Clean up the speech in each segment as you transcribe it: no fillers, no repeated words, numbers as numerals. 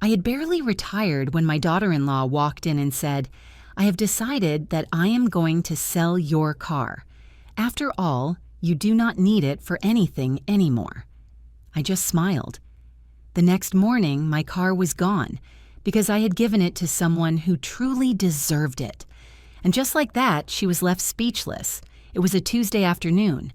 I had barely retired when my daughter-in-law walked in and said, "I have decided that I am going to sell your car. After all, you do not need it for anything anymore." I just smiled. The next morning, my car was gone because I had given it to someone who truly deserved it. And just like that, she was left speechless. It was a Tuesday afternoon.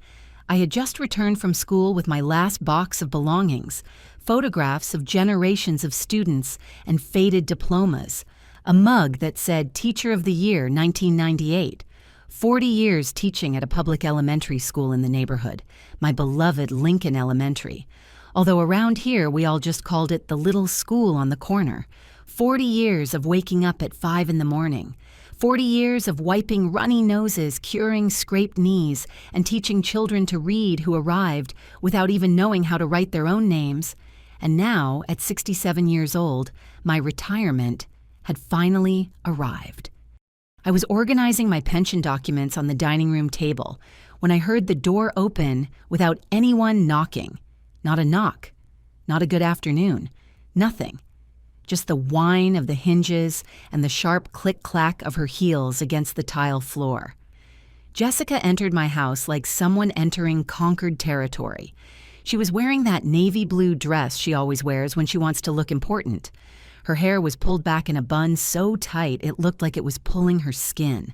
I had just returned from school with my last box of belongings, photographs of generations of students and faded diplomas, a mug that said Teacher of the Year 1998, 40 years teaching at a public elementary school in the neighborhood, my beloved Lincoln Elementary, although around here we all just called it the little school on the corner. 40 years of waking up at 5 in the morning, 40 years of wiping runny noses, curing scraped knees, and teaching children to read who arrived without even knowing how to write their own names. And now, at 67 years old, my retirement had finally arrived. I was organizing my pension documents on the dining room table when I heard the door open without anyone knocking. Not a knock, not a good afternoon, nothing. Just the whine of the hinges and the sharp click-clack of her heels against the tile floor. Jessica entered my house like someone entering conquered territory. She was wearing that navy blue dress she always wears when she wants to look important. Her hair was pulled back in a bun so tight it looked like it was pulling her skin.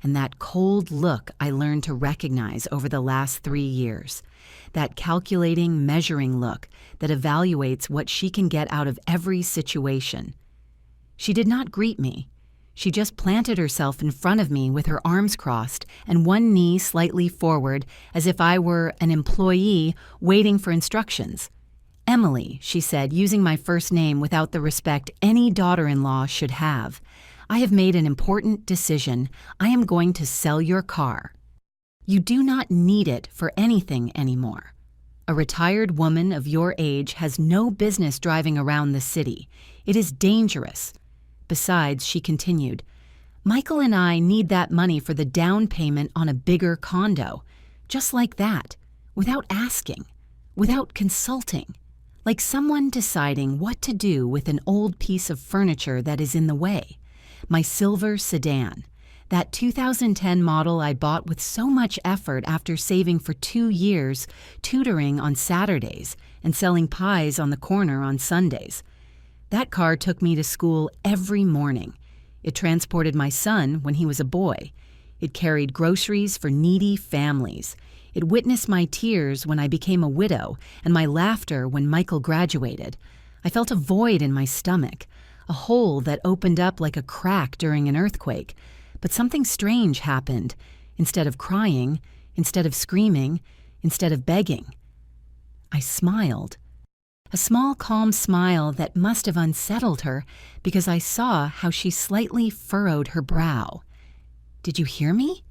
And that cold look I learned to recognize over the last 3 years. That calculating, measuring look that evaluates what she can get out of every situation. She did not greet me. She just planted herself in front of me with her arms crossed and one knee slightly forward as if I were an employee waiting for instructions. "Emily," she said, using my first name without the respect any daughter-in-law should have, "I have made an important decision. I am going to sell your car. You do not need it for anything anymore. A retired woman of your age has no business driving around the city. It is dangerous." Besides, she continued, "Michael and I need that money for the down payment on a bigger condo. Just like that, without asking, without consulting. Like someone deciding what to do with an old piece of furniture that is in the way. My silver sedan. That 2010 model I bought with so much effort after saving for 2 years, tutoring on Saturdays, and selling pies on the corner on Sundays. That car took me to school every morning. It transported my son when he was a boy. It carried groceries for needy families. It witnessed my tears when I became a widow and my laughter when Michael graduated. I felt a void in my stomach, a hole that opened up like a crack during an earthquake. But something strange happened. Instead of crying, instead of screaming, instead of begging, I smiled. A small, calm smile that must have unsettled her because I saw how she slightly furrowed her brow. "Did you hear me?"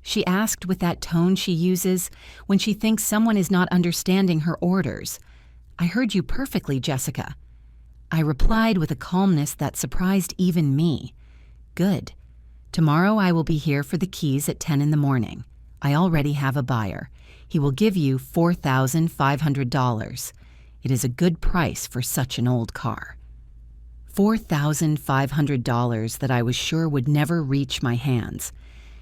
she asked with that tone she uses when she thinks someone is not understanding her orders. "I heard you perfectly, Jessica." I replied with a calmness that surprised even me. "Good. Tomorrow I will be here for the keys at 10 in the morning. I already have a buyer. He will give you $4,500. It is a good price for such an old car." $4,500 that I was sure would never reach my hands.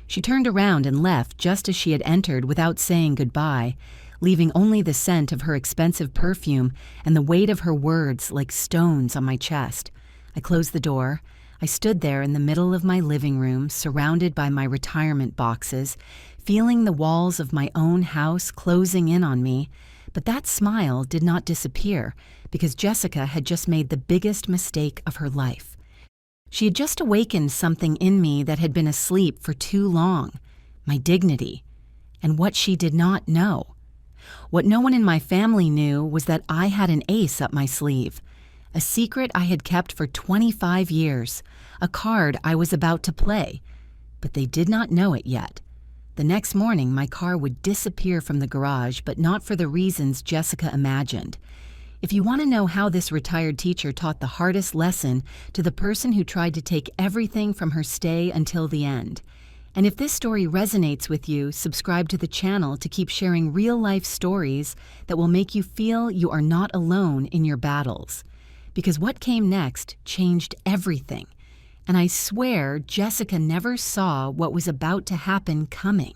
She turned around and left just as she had entered without saying goodbye, leaving only the scent of her expensive perfume and the weight of her words like stones on my chest. I closed the door. I stood there in the middle of my living room, surrounded by my retirement boxes, feeling the walls of my own house closing in on me, but that smile did not disappear because Jessica had just made the biggest mistake of her life. She had just awakened something in me that had been asleep for too long, my dignity, and what she did not know. What no one in my family knew was that I had an ace up my sleeve. A secret I had kept for 25 years, a card I was about to play, but they did not know it yet. The next morning, my car would disappear from the garage, but not for the reasons Jessica imagined. If you want to know how this retired teacher taught the hardest lesson to the person who tried to take everything from her stay until the end, and if this story resonates with you, subscribe to the channel to keep sharing real-life stories that will make you feel you are not alone in your battles. because what came next changed everything. And I swear Jessica never saw what was about to happen coming.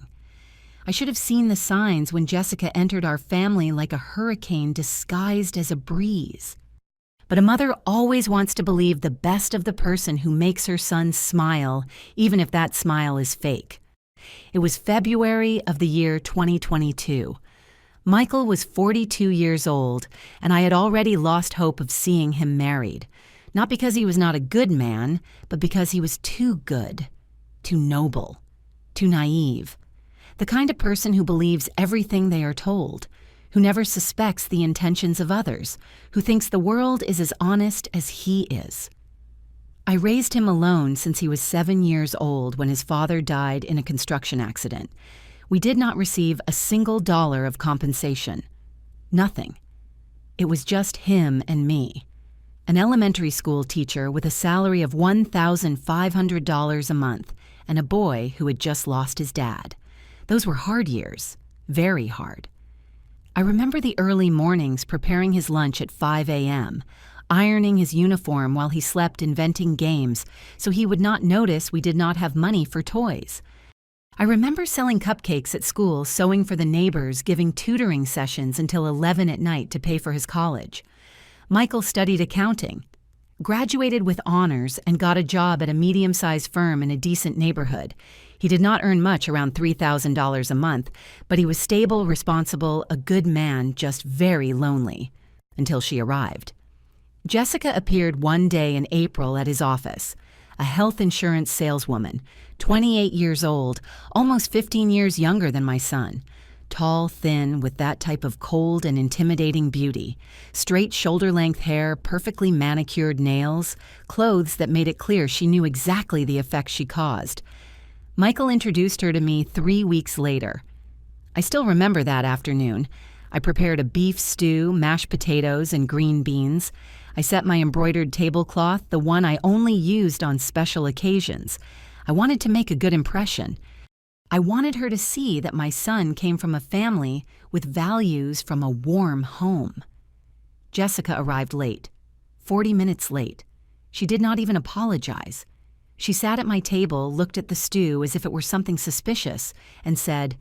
I should have seen the signs when Jessica entered our family like a hurricane disguised as a breeze. But a mother always wants to believe the best of the person who makes her son smile, even if that smile is fake. It was February of the year 2022. Michael was 42 years old, and I had already lost hope of seeing him married. Not because he was not a good man, but because he was too good, too noble, too naive. The kind of person who believes everything they are told, who never suspects the intentions of others, who thinks the world is as honest as he is. I raised him alone since he was 7 years old when his father died in a construction accident. We did not receive a single dollar of compensation. Nothing. It was just him and me. An elementary school teacher with a salary of $1,500 a month, and a boy who had just lost his dad. Those were hard years, very hard. I remember the early mornings preparing his lunch at 5 a.m., ironing his uniform while he slept inventing games so he would not notice we did not have money for toys. I remember selling cupcakes at school, sewing for the neighbors, giving tutoring sessions until 11 at night to pay for his college. Michael studied accounting, graduated with honors, and got a job at a medium-sized firm in a decent neighborhood. He did not earn much, around $3,000 a month, but he was stable, responsible, a good man, just very lonely. Until she arrived. Jessica appeared one day in April at his office, a health insurance saleswoman, 28 years old, almost 15 years younger than my son. Tall, thin, with that type of cold and intimidating beauty, straight shoulder-length hair, perfectly manicured nails, clothes that made it clear she knew exactly the effect she caused. Michael introduced her to me 3 weeks later. I still remember that afternoon. I prepared a beef stew, mashed potatoes, and green beans. I set my embroidered tablecloth, the one I only used on special occasions. I wanted to make a good impression. I wanted her to see that my son came from a family with values from a warm home. Jessica arrived late, 40 minutes late. She did not even apologize. She sat at my table, looked at the stew as if it were something suspicious, and said,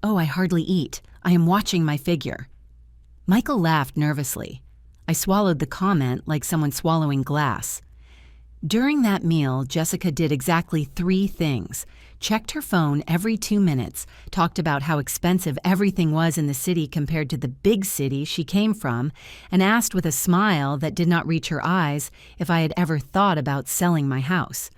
"Oh, I hardly eat. I am watching my figure." Michael laughed nervously. I swallowed the comment like someone swallowing glass. During that meal, Jessica did exactly 3 things. Checked her phone every 2 minutes, talked about how expensive everything was in the city compared to the big city she came from, and asked with a smile that did not reach her eyes if I had ever thought about selling my house.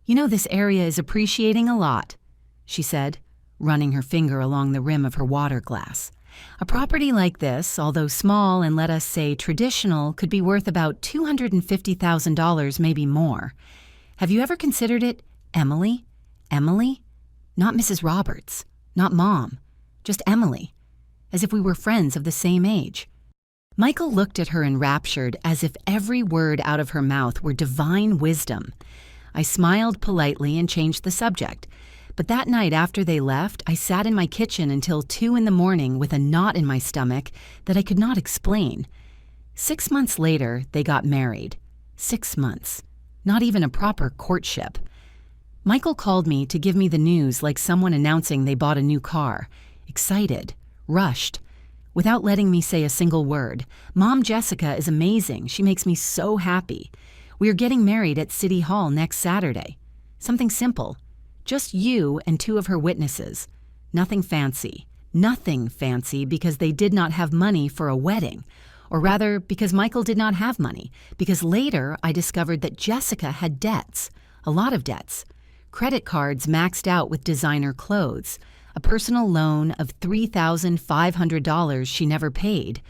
"You know, this area is appreciating a lot," she said, running her finger along the rim of her water glass. "A property like this, although small and let us say traditional, could be worth about $250,000, maybe more. Have you ever considered it, Emily? Emily? Not Mrs. Roberts, not Mom, just Emily, as if we were friends of the same age." Michael looked at her enraptured, as if every word out of her mouth were divine wisdom. I smiled politely and changed the subject. But that night after they left, I sat in my kitchen until 2 in the morning with a knot in my stomach that I could not explain. 6 months later, they got married. 6 months. Not even a proper courtship. Michael called me to give me the news like someone announcing they bought a new car. Excited. Rushed. Without letting me say a single word. "Mom Jessica is amazing. She makes me so happy. We are getting married at City Hall next Saturday. Something simple. Just you and 2 of her witnesses. Nothing fancy. Nothing fancy because they did not have money for a wedding. Or rather, because Michael did not have money. Because later I discovered that Jessica had debts. A lot of debts. Credit cards maxed out with designer clothes. A personal loan of $3,500 she never paid.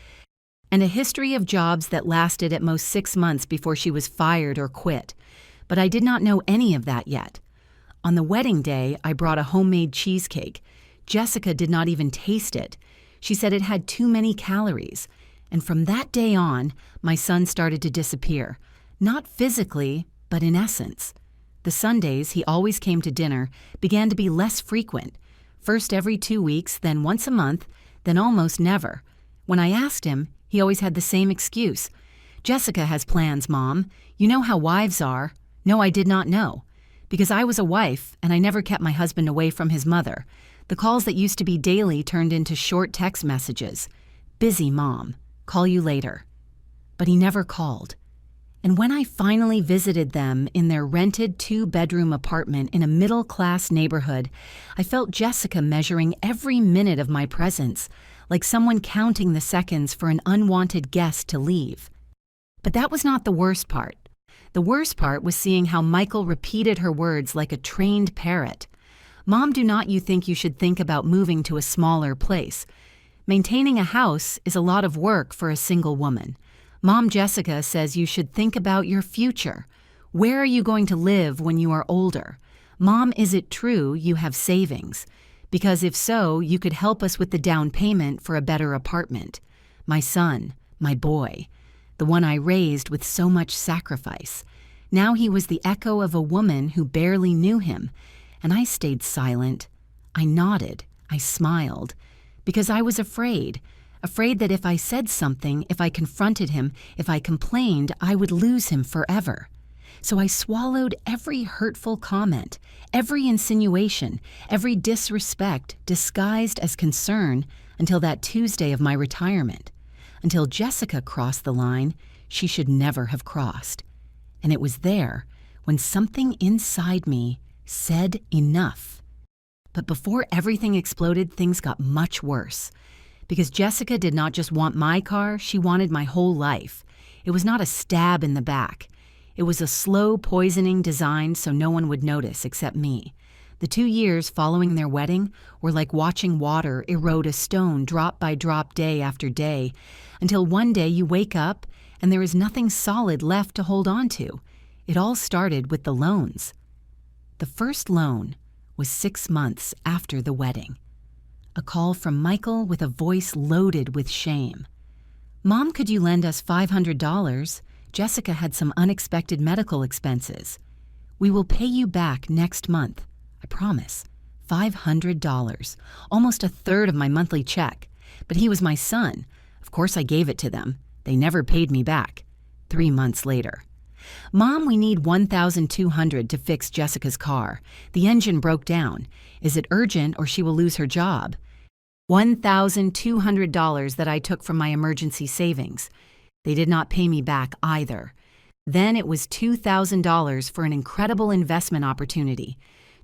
And a history of jobs that lasted at most 6 months before she was fired or quit. But I did not know any of that yet. On the wedding day, I brought a homemade cheesecake. Jessica did not even taste it. She said it had too many calories. And from that day on, my son started to disappear. Not physically, but in essence. The Sundays he always came to dinner began to be less frequent. First every 2 weeks, then once a month, then almost never. When I asked him, he always had the same excuse. Jessica has plans, Mom. You know how wives are. No, I did not know. Because I was a wife, and I never kept my husband away from his mother. The calls that used to be daily turned into short text messages. Busy, Mom. Call you later. But he never called. And when I finally visited them in their rented 2-bedroom apartment in a middle-class neighborhood, I felt Jessica measuring every minute of my presence, like someone counting the seconds for an unwanted guest to leave. But that was not the worst part. The worst part was seeing how Michael repeated her words like a trained parrot. Mom, do not you think you should think about moving to a smaller place? Maintaining a house is a lot of work for a single woman. Mom Jessica says you should think about your future. Where are you going to live when you are older? Mom, is it true you have savings? Because if so, you could help us with the down payment for a better apartment. My son, my boy, the one I raised with so much sacrifice. Now he was the echo of a woman who barely knew him, and I stayed silent. I nodded, I smiled, because I was afraid that if I said something, if I confronted him, if I complained, I would lose him forever. So I swallowed every hurtful comment, every insinuation, every disrespect disguised as concern until that Tuesday of my retirement. Until Jessica crossed the line she should never have crossed. And it was there when something inside me said enough. But before everything exploded, things got much worse. Because Jessica did not just want my car, she wanted my whole life. It was not a stab in the back. It was a slow poisoning designed so no one would notice except me. The 2 years following their wedding were like watching water erode a stone drop by drop day after day, until one day you wake up and there is nothing solid left to hold on to. It all started with the loans. The first loan was 6 months after the wedding. A call from Michael with a voice loaded with shame. Mom, could you lend us $500? Jessica had some unexpected medical expenses. We will pay you back next month. I promise. $500, almost a third of my monthly check. But he was my son. Of course I gave it to them. They never paid me back. 3 months later. Mom, we need $1,200 to fix Jessica's car. The engine broke down. Is it urgent or she will lose her job? $1,200 that I took from my emergency savings. They did not pay me back either. Then it was $2,000 for an incredible investment opportunity.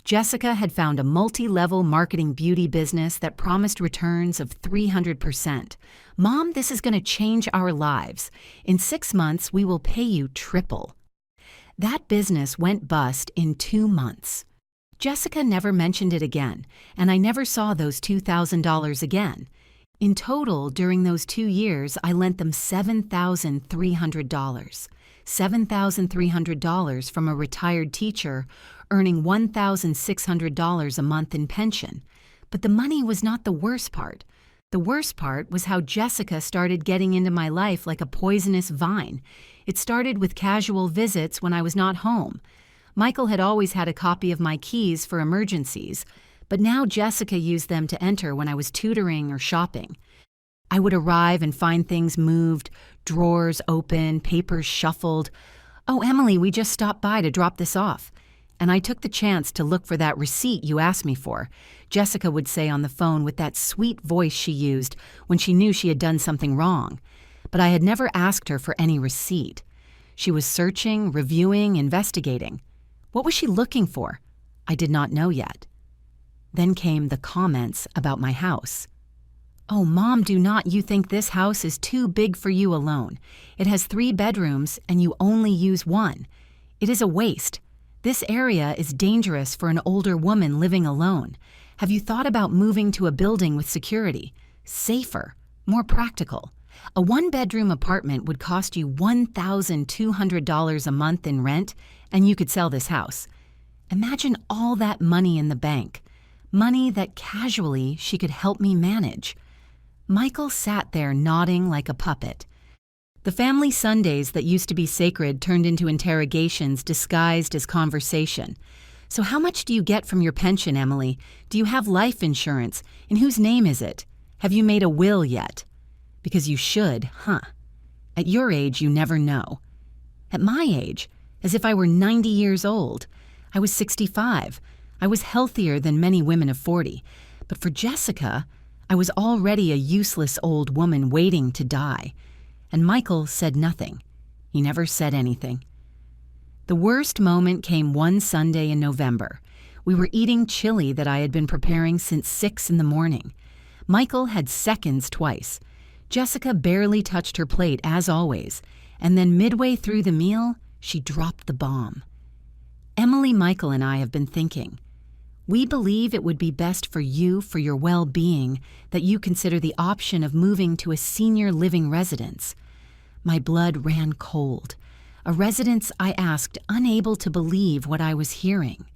Jessica had found a multi-level marketing beauty business that promised returns of 300%. Mom, this is going to change our lives. In 6 months, we will pay you triple. That business went bust in 2 months. Jessica never mentioned it again, and I never saw those $2,000 again. In total, during those 2 years, I lent them $7,300. $7,300 from a retired teacher earning $1,600 a month in pension. But the money was not the worst part. The worst part was how Jessica started getting into my life like a poisonous vine. It started with casual visits when I was not home. Michael had always had a copy of my keys for emergencies, but now Jessica used them to enter when I was tutoring or shopping. I would arrive and find things moved, drawers open, papers shuffled. "Oh, Emily, we just stopped by to drop this off." And I took the chance to look for that receipt you asked me for, Jessica would say on the phone with that sweet voice she used when she knew she had done something wrong. But I had never asked her for any receipt. She was searching, reviewing, investigating. What was she looking for? I did not know yet. Then came the comments about my house. "Oh, Mom, do not you think this house is too big for you alone? It has 3 bedrooms and you only use 1. It is a waste. This area is dangerous for an older woman living alone. Have you thought about moving to a building with security? Safer, more practical. A 1-bedroom apartment would cost you $1,200 a month in rent, and you could sell this house. Imagine all that money in the bank. Money that casually she could help me manage." Michael sat there nodding like a puppet. The family Sundays that used to be sacred turned into interrogations disguised as conversation. "So how much do you get from your pension, Emily? Do you have life insurance? In whose name is it? Have you made a will yet? Because you should, huh?" At your age, you never know. At my age, as if I were 90 years old, I was 65. I was healthier than many women of 40. But for Jessica, I was already a useless old woman waiting to die. And Michael said nothing. He never said anything. The worst moment came one Sunday in November. We were eating chili that I had been preparing since 6 in the morning. Michael had seconds twice. Jessica barely touched her plate, as always, and then midway through the meal, she dropped the bomb. Emily, Michael, and I have been thinking. We believe it would be best for you, for your well-being, that you consider the option of moving to a senior living residence. My blood ran cold. A residence, I asked, unable to believe what I was hearing.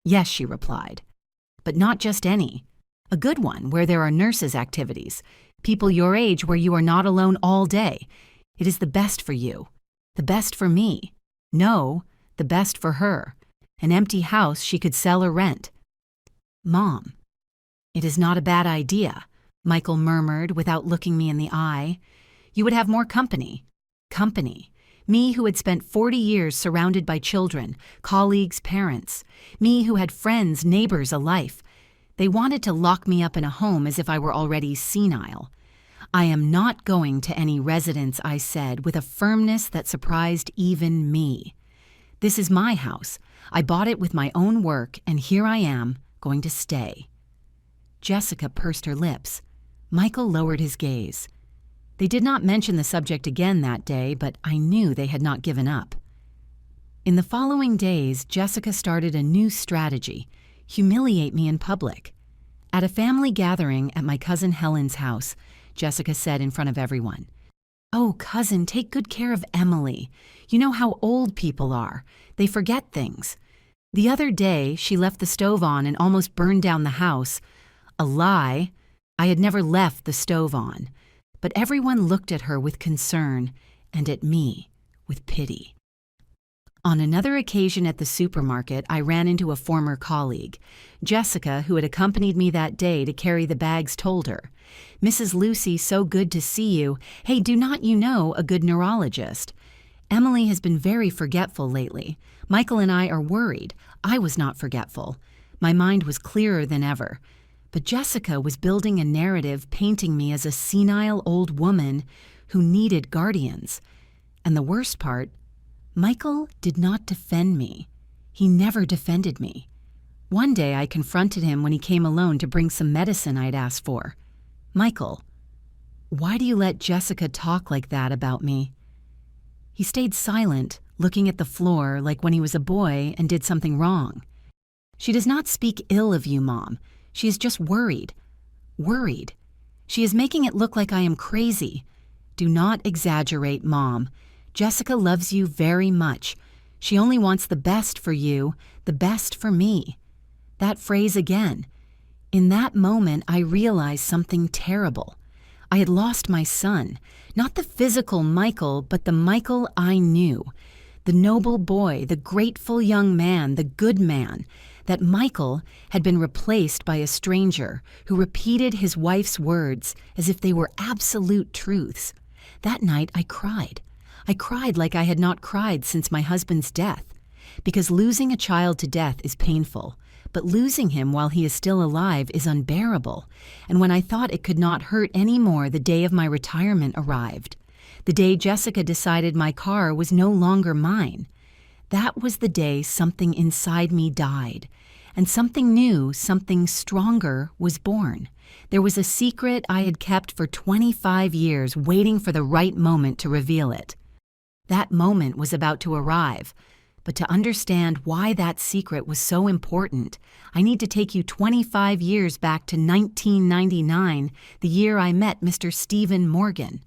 Yes, she replied. But not just any. A good one where there are nurses' activities. People your age where you are not alone all day. It is the best for you. The best for me. No, the best for her. An empty house she could sell or rent. Mom. It is not a bad idea, Michael murmured without looking me in the eye. You would have more company. Company. Me who had spent 40 years surrounded by children, colleagues, parents. Me who had friends, neighbors, a life. They wanted to lock me up in a home as if I were already senile. I am not going to any residence, I said, with a firmness that surprised even me. This is my house. I bought it with my own work, and here I am, going to stay. Jessica pursed her lips. Michael lowered his gaze. They did not mention the subject again that day, but I knew they had not given up. In the following days, Jessica started a new strategy: humiliate me in public. At a family gathering at my cousin Helen's house, Jessica said in front of everyone, "Oh, cousin, take good care of Emily. You know how old people are. They forget things." The other day, she left the stove on and almost burned down the house. A lie. I had never left the stove on. But everyone looked at her with concern, and at me with pity. On another occasion at the supermarket, I ran into a former colleague. Jessica, who had accompanied me that day to carry the bags, told her, "Mrs. Lucy, so good to see you. Hey, do not you know a good neurologist? Emily has been very forgetful lately. Michael and I are worried. I was not forgetful. My mind was clearer than ever. But Jessica was building a narrative painting me as a senile old woman who needed guardians. And the worst part, Michael did not defend me. He never defended me. One day I confronted him when he came alone to bring some medicine I'd asked for. "Michael, why do you let Jessica talk like that about me?" He stayed silent, looking at the floor like when he was a boy and did something wrong. "She does not speak ill of you, Mom. She is just worried. Worried. She is making it look like I am crazy. Do not exaggerate, Mom. Jessica loves you very much. She only wants the best for you, the best for me." That phrase again. In that moment, I realized something terrible. I had lost my son, not the physical Michael, but the Michael I knew. The noble boy, the grateful young man, the good man. That Michael had been replaced by a stranger who repeated his wife's words as if they were absolute truths. That night I cried. I cried like I had not cried since my husband's death. Because losing a child to death is painful, but losing him while he is still alive is unbearable. And when I thought it could not hurt any more, the day of my retirement arrived. The day Jessica decided my car was no longer mine. That was the day something inside me died, and something new, something stronger was born. There was a secret I had kept for 25 years, waiting for the right moment to reveal it. That moment was about to arrive, but to understand why that secret was so important, I need to take you 25 years back to 1999, the year I met Mr. Stephen Morgan.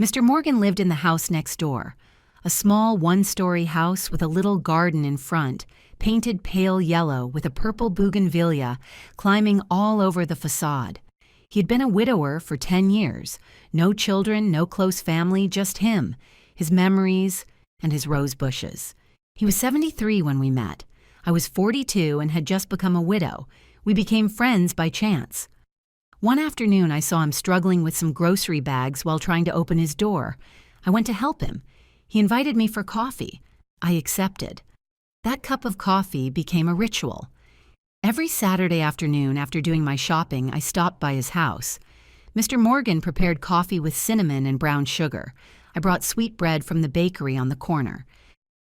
Mr. Morgan lived in the house next door. A small one-story house with a little garden in front, painted pale yellow with a purple bougainvillea climbing all over the facade. He had been a widower for 10 years. No children, no close family, just him, his memories, and his rose bushes. He was 73 when we met. I was 42 and had just become a widow. We became friends by chance. One afternoon I saw him struggling with some grocery bags while trying to open his door. I went to help him. He invited me for coffee. I accepted. That cup of coffee became a ritual. Every Saturday afternoon after doing my shopping, I stopped by his house. Mr. Morgan prepared coffee with cinnamon and brown sugar. I brought sweet bread from the bakery on the corner.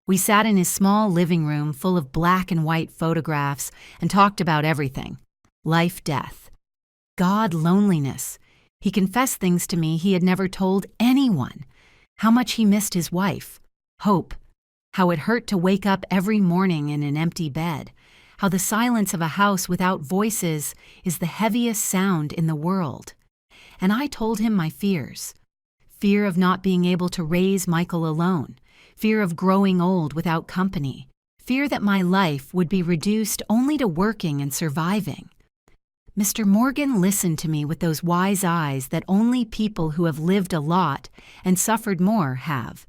We sat in his small living room full of black and white photographs and talked about everything. Life, death. God, loneliness. He confessed things to me he had never told anyone. How much he missed his wife. Hope. How it hurt to wake up every morning in an empty bed. How the silence of a house without voices is the heaviest sound in the world. And I told him my fears. Fear of not being able to raise Michael alone. Fear of growing old without company. Fear that my life would be reduced only to working and surviving. Mr. Morgan listened to me with those wise eyes that only people who have lived a lot and suffered more have.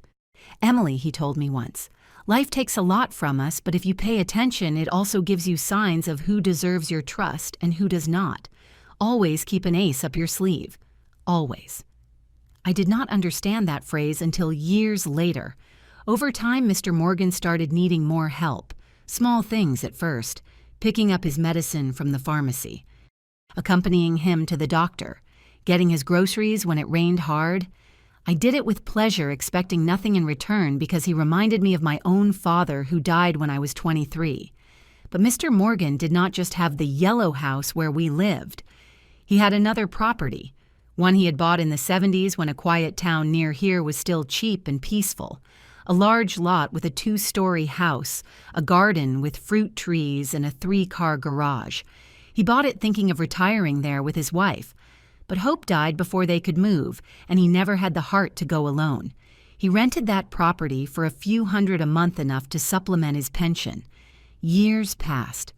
Emily, he told me once, life takes a lot from us, but if you pay attention, it also gives you signs of who deserves your trust and who does not. Always keep an ace up your sleeve. Always. I did not understand that phrase until years later. Over time, Mr. Morgan started needing more help. Small things at first, picking up his medicine from the pharmacy, accompanying him to the doctor, getting his groceries when it rained hard. I did it with pleasure, expecting nothing in return because he reminded me of my own father who died when I was 23. But Mr. Morgan did not just have the yellow house where we lived. He had another property, one he had bought in the 70s when a quiet town near here was still cheap and peaceful. A large lot with a 2-story house, a garden with fruit trees, and a 3-car garage. He bought it thinking of retiring there with his wife. But Hope died before they could move, and he never had the heart to go alone. He rented that property for a few hundred a month, enough to supplement his pension. Years passed.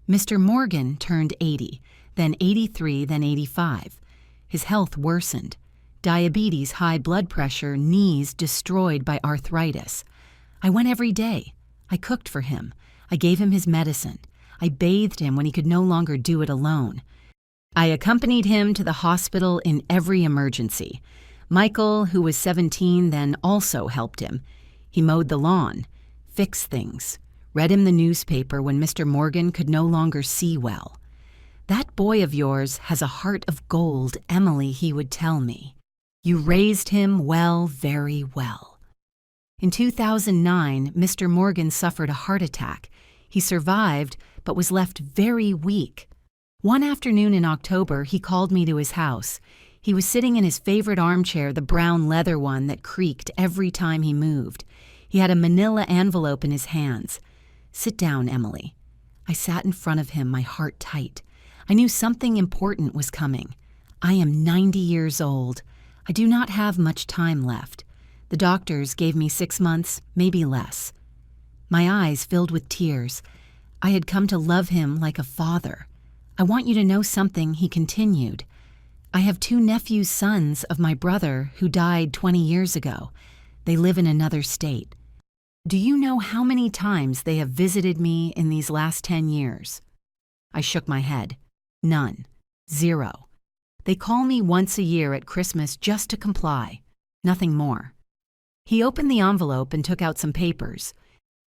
Mr. Morgan turned 80, then 83, then 85. His health worsened. Diabetes, high blood pressure, knees destroyed by arthritis. I went every day. I cooked for him. I gave him his medicine. I bathed him when he could no longer do it alone. I accompanied him to the hospital in every emergency. Michael, who was 17 then, also helped him. He mowed the lawn, fixed things, read him the newspaper when Mr. Morgan could no longer see well. "That boy of yours has a heart of gold, Emily," he would tell me. "You raised him well, very well." In 2009, Mr. Morgan suffered a heart attack. He survived, but was left very weak. One afternoon in October, he called me to his house. He was sitting in his favorite armchair, the brown leather one that creaked every time he moved. He had a manila envelope in his hands. "Sit down, Emily." I sat in front of him, my heart tight. I knew something important was coming. I am 90 years old. I do not have much time left. The doctors gave me 6 months, maybe less. My eyes filled with tears. I had come to love him like a father. "I want you to know something," he continued. "I have 2 nephews, sons of my brother who died 20 years ago. They live in another state. Do you know how many times they have visited me in these last 10 years? I shook my head. None. 0. They call me once a year at Christmas just to comply. Nothing more. He opened the envelope and took out some papers.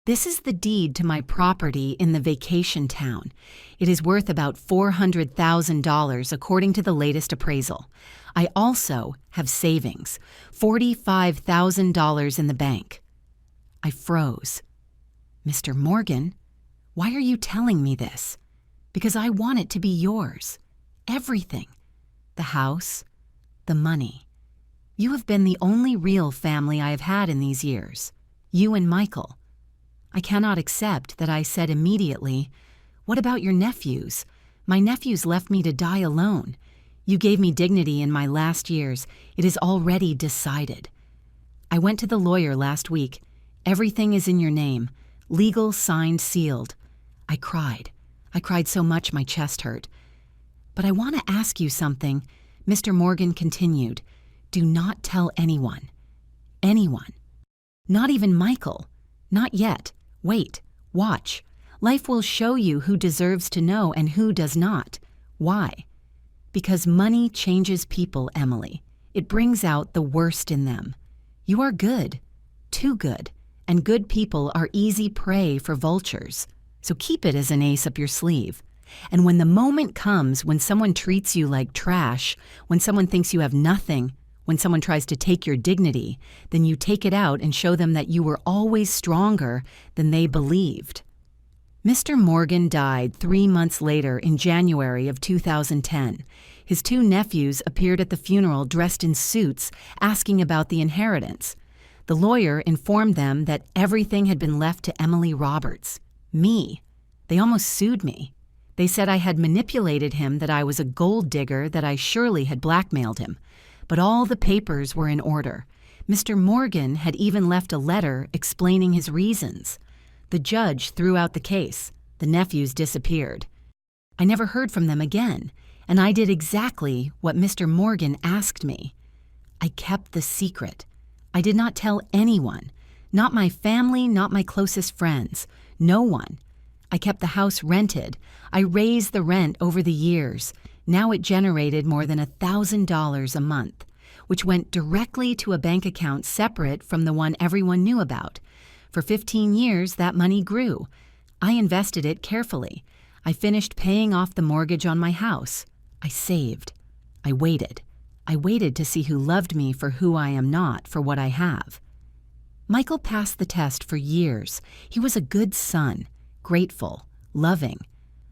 "This is the deed to my property in the vacation town. It is worth about $400,000 according to the latest appraisal. I also have savings, $45,000 in the bank." I froze. "Mr. Morgan, why are you telling me this?" "Because I want it to be yours. Everything. The house, the money. You have been the only real family I have had in these years. You and Michael. I cannot accept that I said immediately, 'What about your nephews? My nephews left me to die alone. You gave me dignity in my last years. It is already decided. I went to the lawyer last week. Everything is in your name. Legal, signed, sealed.' I cried. I cried so much my chest hurt. But I want to ask you something," Mr. Morgan continued. "Do not tell anyone. Anyone. Not even Michael. Not yet. Wait. Watch. Life will show you who deserves to know and who does not. Why? Because money changes people, Emily. It brings out the worst in them. You are good, too good, and good people are easy prey for vultures. So keep it as an ace up your sleeve. And when the moment comes when someone treats you like trash, when someone thinks you have nothing, when someone tries to take your dignity, then you take it out and show them that you were always stronger than they believed. Mr. Morgan died 3 months later in January of 2010. His 2 nephews appeared at the funeral dressed in suits, asking about the inheritance. The lawyer informed them that everything had been left to Emily Roberts. Me. They almost sued me. They said I had manipulated him, that I was a gold digger, that I surely had blackmailed him. But all the papers were in order. Mr. Morgan had even left a letter explaining his reasons. The judge threw out the case. The nephews disappeared. I never heard from them again, and I did exactly what Mr. Morgan asked me. I kept the secret. I did not tell anyone, not my family, not my closest friends, no one. I kept the house rented. I raised the rent over the years. Now it generated more than $1,000 a month, which went directly to a bank account separate from the one everyone knew about. For 15 years, that money grew. I invested it carefully. I finished paying off the mortgage on my house. I saved. I waited. I waited to see who loved me for who I am not, for what I have. Michael passed the test for years. He was a good son, grateful, loving,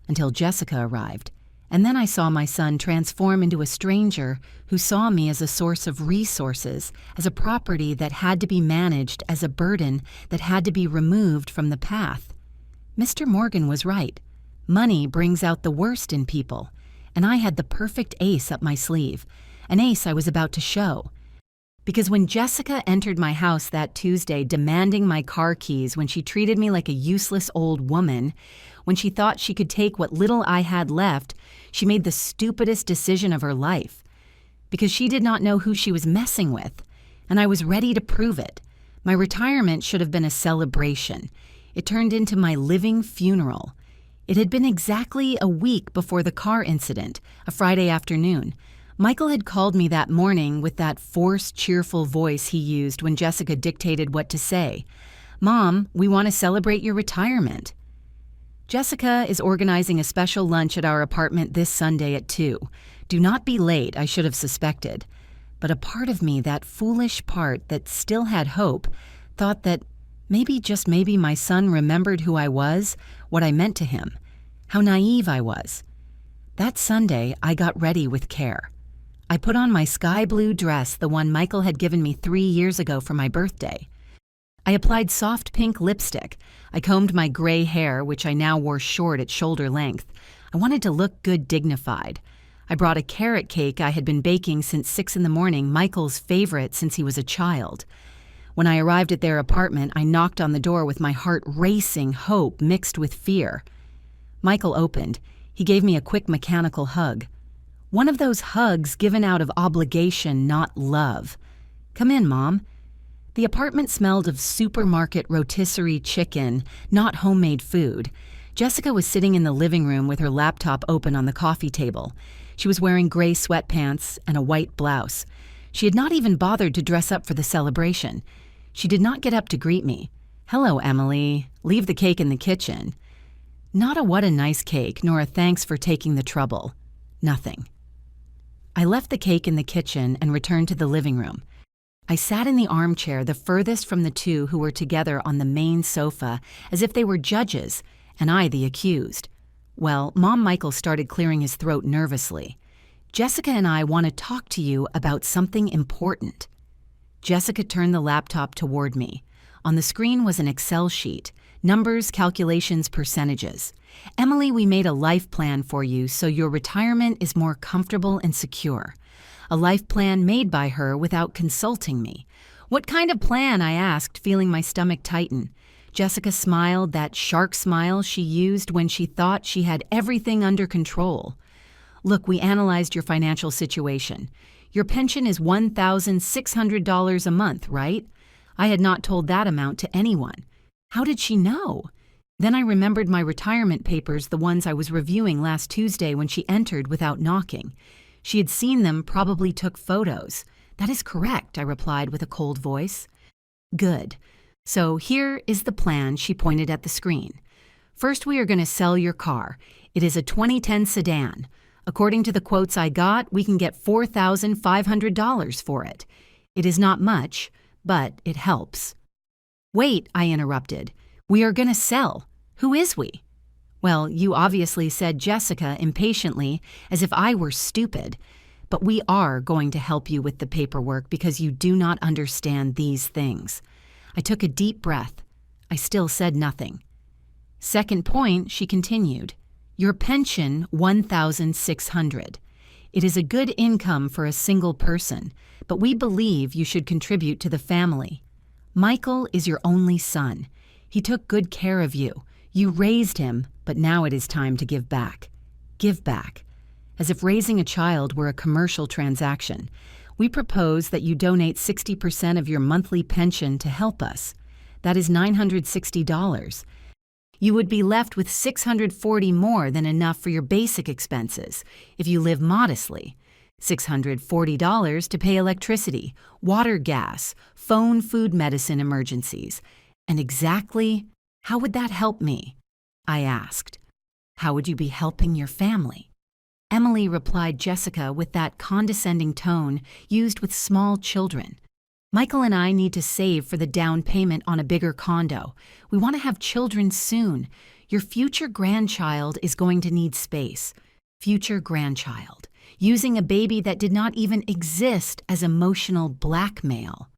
until Jessica arrived. And then I saw my son transform into a stranger who saw me as a source of resources, as a property that had to be managed, as a burden that had to be removed from the path. Mr. Morgan was right. Money brings out the worst in people, and I had the perfect ace up my sleeve, an ace I was about to show. Because when Jessica entered my house that Tuesday demanding my car keys, when she treated me like a useless old woman, when she thought she could take what little I had left, she made the stupidest decision of her life. Because she did not know who she was messing with, and I was ready to prove it. My retirement should have been a celebration. It turned into my living funeral. It had been exactly a week before the car incident, a Friday afternoon. Michael had called me that morning with that forced, cheerful voice he used when Jessica dictated what to say. "Mom, we want to celebrate your retirement." Jessica is organizing a special lunch at our apartment this Sunday at 2. Do not be late, I should have suspected. But a part of me, that foolish part that still had hope, thought that maybe, just maybe, my son remembered who I was, what I meant to him, how naive I was. That Sunday, I got ready with care. I put on my sky blue dress, the one Michael had given me 3 years ago for my birthday. I applied soft pink lipstick. I combed my gray hair, which I now wore short at shoulder length. I wanted to look good, dignified. I brought a carrot cake I had been baking since 6 in the morning, Michael's favorite since he was a child. When I arrived at their apartment, I knocked on the door with my heart racing, hope mixed with fear. Michael opened. He gave me a quick mechanical hug. One of those hugs given out of obligation, not love. "Come in, Mom." The apartment smelled of supermarket rotisserie chicken, not homemade food. Jessica was sitting in the living room with her laptop open on the coffee table. She was wearing gray sweatpants and a white blouse. She had not even bothered to dress up for the celebration. She did not get up to greet me. "Hello, Emily. Leave the cake in the kitchen." Not a "what a nice cake," nor a "thanks for taking the trouble." Nothing. I left the cake in the kitchen and returned to the living room. I sat in the armchair the furthest from the two who were together on the main sofa, as if they were judges, and I the accused. Well, Mom Michael started clearing his throat nervously. "Jessica and I want to talk to you about something important." Jessica turned the laptop toward me. On the screen was an Excel sheet, numbers, calculations, percentages. "Emily, we made a life plan for you so your retirement is more comfortable and secure. A life plan made by her without consulting me." "What kind of plan?" I asked, feeling my stomach tighten. Jessica smiled, that shark smile she used when she thought she had everything under control. "Look, we analyzed your financial situation. Your pension is $1,600 a month, right?" I had not told that amount to anyone. How did she know? Then I remembered my retirement papers, the ones I was reviewing last Tuesday when she entered without knocking. She had seen them, probably took photos. "That is correct," I replied with a cold voice. "Good. So here is the plan," she pointed at the screen. "First, we are going to sell your car. It is a 2010 sedan. According to the quotes I got, we can get $4,500 for it. It is not much, but it helps." "Wait," I interrupted. "We are going to sell. Who is we?" "Well, you obviously," said Jessica impatiently, as if I were stupid. "But we are going to help you with the paperwork because you do not understand these things." I took a deep breath. I still said nothing. "Second point," she continued. "Your pension, $1,600. It is a good income for a single person, but we believe you should contribute to the family. Michael is your only son. He took good care of you. You raised him, but now it is time to give back. Give back." As if raising a child were a commercial transaction, we propose that you donate 60% of your monthly pension to help us. That is $960. You would be left with $640 more than enough for your basic expenses if you live modestly. $640 to pay electricity, water, gas, phone, food, medicine, emergencies. And exactly how would that help me? I asked. How would you be helping your family? Emily, replied Jessica with that condescending tone used with small children. Michael and I need to save for the down payment on a bigger condo. We want to have children soon. Your future grandchild is going to need space. Future grandchild. Using a baby that did not even exist as emotional blackmail.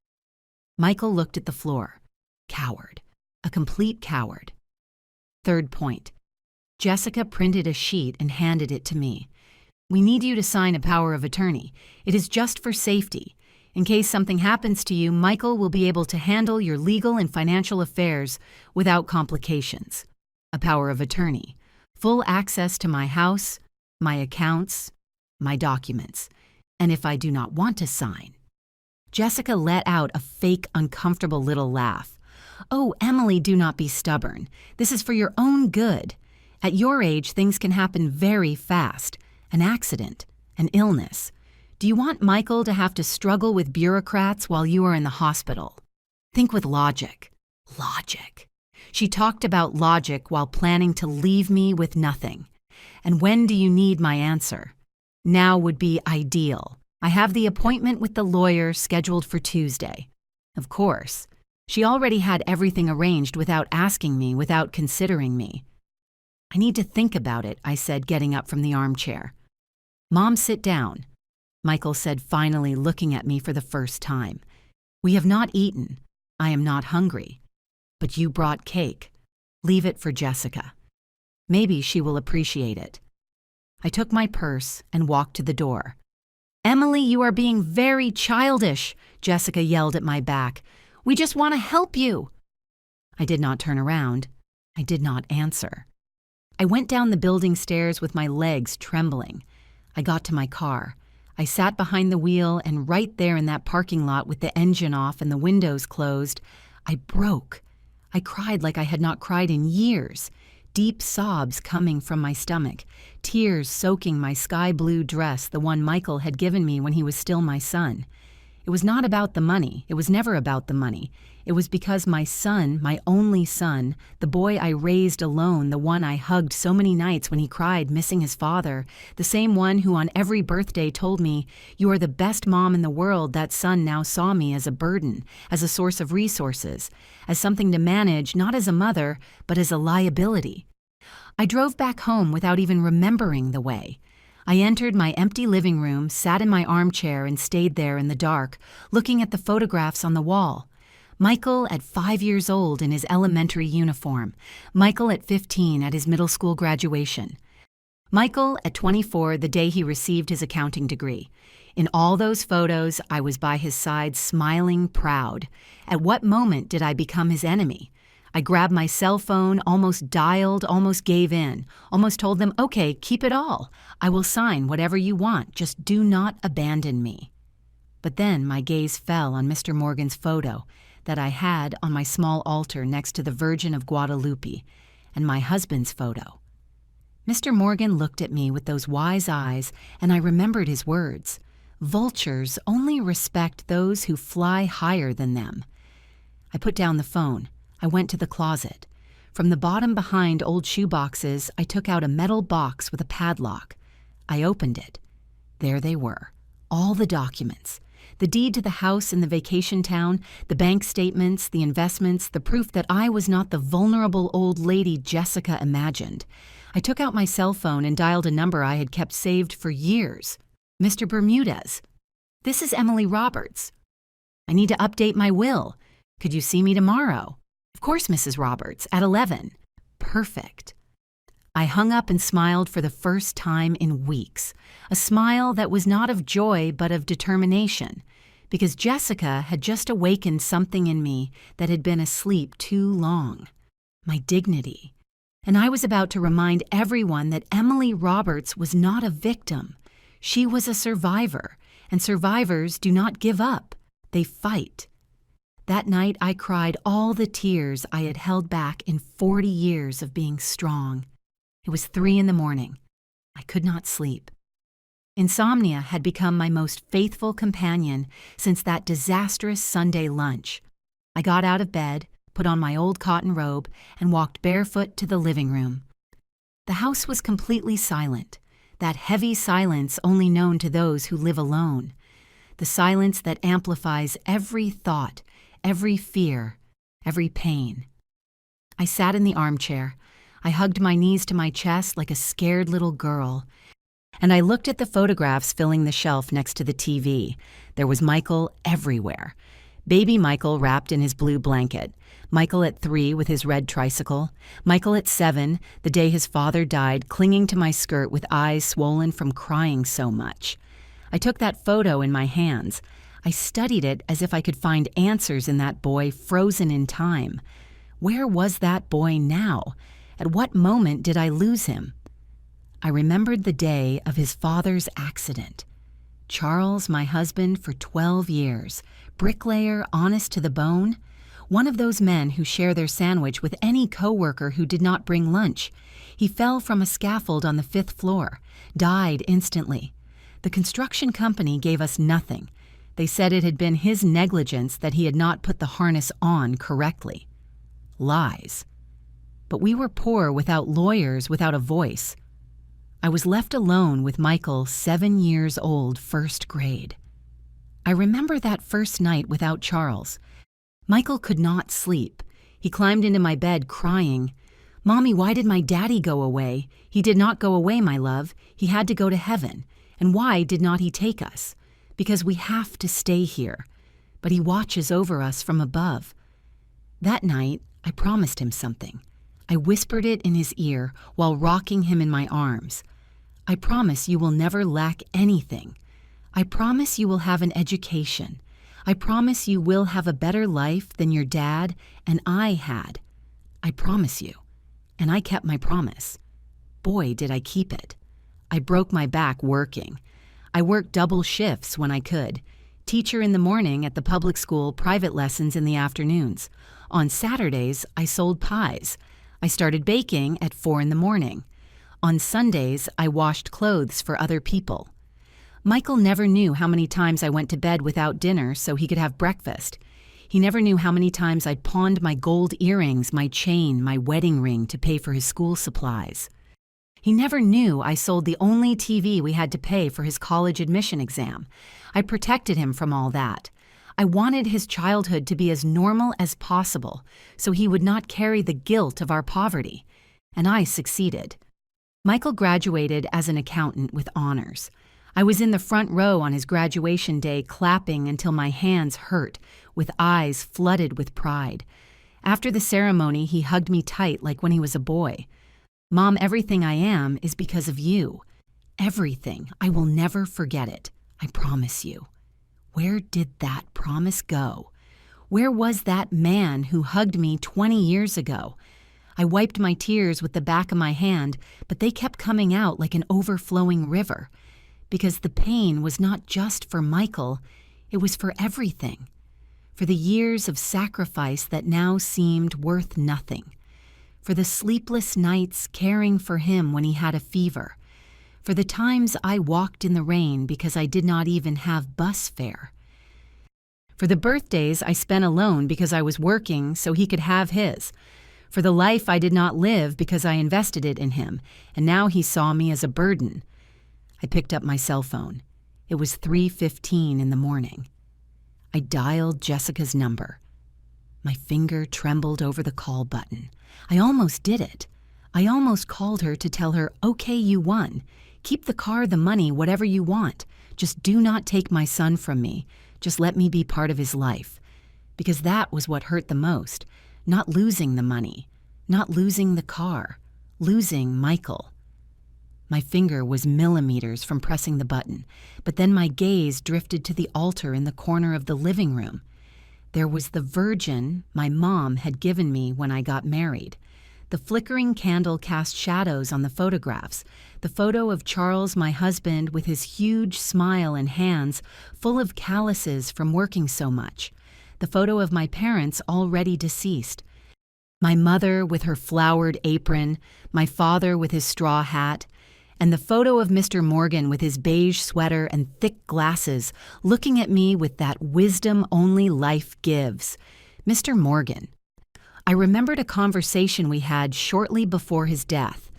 Michael looked at the floor. Coward. A complete coward. Third point. Jessica printed a sheet and handed it to me. We need you to sign a power of attorney. It is just for safety. In case something happens to you, Michael will be able to handle your legal and financial affairs without complications. A power of attorney. Full access to my house, my accounts, my documents. And if I do not want to sign. Jessica let out a fake, uncomfortable little laugh. Oh, Emily, do not be stubborn. This is for your own good. At your age, things can happen very fast. An accident, an illness. Do you want Michael to have to struggle with bureaucrats while you are in the hospital? Think with logic. Logic. She talked about logic while planning to leave me with nothing. And when do you need my answer? Now would be ideal. I have the appointment with the lawyer scheduled for Tuesday. Of course. She already had everything arranged without asking me, without considering me. I need to think about it, I said, getting up from the armchair. Mom, sit down, Michael said, finally looking at me for the first time. We have not eaten. I am not hungry. But you brought cake. Leave it for Jessica. Maybe she will appreciate it. I took my purse and walked to the door. Emily, you are being very childish, Jessica yelled at my back. We just want to help you. I did not turn around. I did not answer. I went down the building stairs with my legs trembling. I got to my car. I sat behind the wheel, and right there in that parking lot with the engine off and the windows closed, I broke. I cried like I had not cried in years, deep sobs coming from my stomach, tears soaking my sky blue dress, the one Michael had given me when he was still my son. It was not about the money. It was never about the money. It was because my son, my only son, the boy I raised alone, the one I hugged so many nights when he cried missing his father, the same one who on every birthday told me, "You are the best mom in the world," that son now saw me as a burden, as a source of resources, as something to manage, not as a mother, but as a liability. I drove back home without even remembering the way. I entered my empty living room, sat in my armchair, and stayed there in the dark, looking at the photographs on the wall. Michael at 5 years old in his elementary uniform. Michael at 15 at his middle school graduation. Michael at 24 the day he received his accounting degree. In all those photos, I was by his side, smiling, proud. At what moment did I become his enemy? I grabbed my cell phone, almost dialed, almost gave in, almost told them, "Okay, keep it all. I will sign whatever you want. Just do not abandon me." But then my gaze fell on Mr. Morgan's photo that I had on my small altar next to the Virgin of Guadalupe, and my husband's photo. Mr. Morgan looked at me with those wise eyes, and I remembered his words. Vultures only respect those who fly higher than them. I put down the phone. I went to the closet. From the bottom behind old shoe boxes, I took out a metal box with a padlock. I opened it. There they were, all the documents. The deed to the house in the vacation town, the bank statements, the investments, the proof that I was not the vulnerable old lady Jessica imagined. I took out my cell phone and dialed a number I had kept saved for years. Mr. Bermudez. This is Emily Roberts. I need to update my will. Could you see me tomorrow? Of course, Mrs. Roberts, at 11. Perfect. I hung up and smiled for the first time in weeks, a smile that was not of joy but of determination, because Jessica had just awakened something in me that had been asleep too long, my dignity. And I was about to remind everyone that Emily Roberts was not a victim. She was a survivor, and survivors do not give up. They fight. That night I cried all the tears I had held back in 40 years of being strong. It was 3 a.m. I could not sleep. Insomnia had become my most faithful companion since that disastrous Sunday lunch. I got out of bed, put on my old cotton robe, and walked barefoot to the living room. The house was completely silent, that heavy silence only known to those who live alone, the silence that amplifies every thought, every fear, every pain. I sat in the armchair. I hugged my knees to my chest like a scared little girl, and I looked at the photographs filling the shelf next to the TV. There was Michael everywhere. Baby Michael wrapped in his blue blanket, Michael at 3 with his red tricycle, Michael at 7, the day his father died, clinging to my skirt with eyes swollen from crying so much. I took that photo in my hands. I studied it as if I could find answers in that boy frozen in time. Where was that boy now? At what moment did I lose him? I remembered the day of his father's accident. Charles, my husband for 12 years, bricklayer, honest to the bone, one of those men who share their sandwich with any coworker who did not bring lunch. He fell from a scaffold on the 5th floor, died instantly. The construction company gave us nothing. They said it had been his negligence that he had not put the harness on correctly. Lies. But we were poor, without lawyers, without a voice. I was left alone with Michael, 7 years old, 1st grade. I remember that first night without Charles. Michael could not sleep. He climbed into my bed crying, "Mommy, why did my daddy go away? He did not go away, my love. He had to go to heaven. And why did not he take us? Because we have to stay here. But he watches over us from above." That night, I promised him something. I whispered it in his ear while rocking him in my arms. I promise you will never lack anything. I promise you will have an education. I promise you will have a better life than your dad and I had. I promise you. And I kept my promise. Boy, did I keep it. I broke my back working. I worked double shifts when I could. Teacher in the morning at the public school, private lessons in the afternoons. On Saturdays, I sold pies. I started baking at 4 a.m. On Sundays, I washed clothes for other people. Michael never knew how many times I went to bed without dinner so he could have breakfast. He never knew how many times I'd pawned my gold earrings, my chain, my wedding ring to pay for his school supplies. He never knew I sold the only TV we had to pay for his college admission exam. I protected him from all that. I wanted his childhood to be as normal as possible so he would not carry the guilt of our poverty. And I succeeded. Michael graduated as an accountant with honors. I was in the front row on his graduation day clapping until my hands hurt, with eyes flooded with pride. After the ceremony, he hugged me tight like when he was a boy. "Mom, everything I am is because of you. Everything. I will never forget it. I promise you." Where did that promise go? Where was that man who hugged me 20 years ago? I wiped my tears with the back of my hand, but they kept coming out like an overflowing river. Because the pain was not just for Michael, it was for everything. For the years of sacrifice that now seemed worth nothing. For the sleepless nights caring for him when he had a fever. For the times I walked in the rain because I did not even have bus fare. For the birthdays I spent alone because I was working so he could have his. For the life I did not live because I invested it in him, and now he saw me as a burden. I picked up my cell phone. It was 3:15 in the morning. I dialed Jessica's number. My finger trembled over the call button. I almost did it. I almost called her to tell her, "Okay, you won. Keep the car, the money, whatever you want. Just do not take my son from me. Just let me be part of his life." Because that was what hurt the most. Not losing the money. Not losing the car. Losing Michael. My finger was millimeters from pressing the button, but then my gaze drifted to the altar in the corner of the living room. There was the Virgin my mom had given me when I got married. The flickering candle cast shadows on the photographs. The photo of Charles, my husband, with his huge smile and hands full of calluses from working so much. The photo of my parents already deceased. My mother with her flowered apron, my father with his straw hat, and the photo of Mr. Morgan with his beige sweater and thick glasses, looking at me with that wisdom only life gives. Mr. Morgan. I remembered a conversation we had shortly before his death.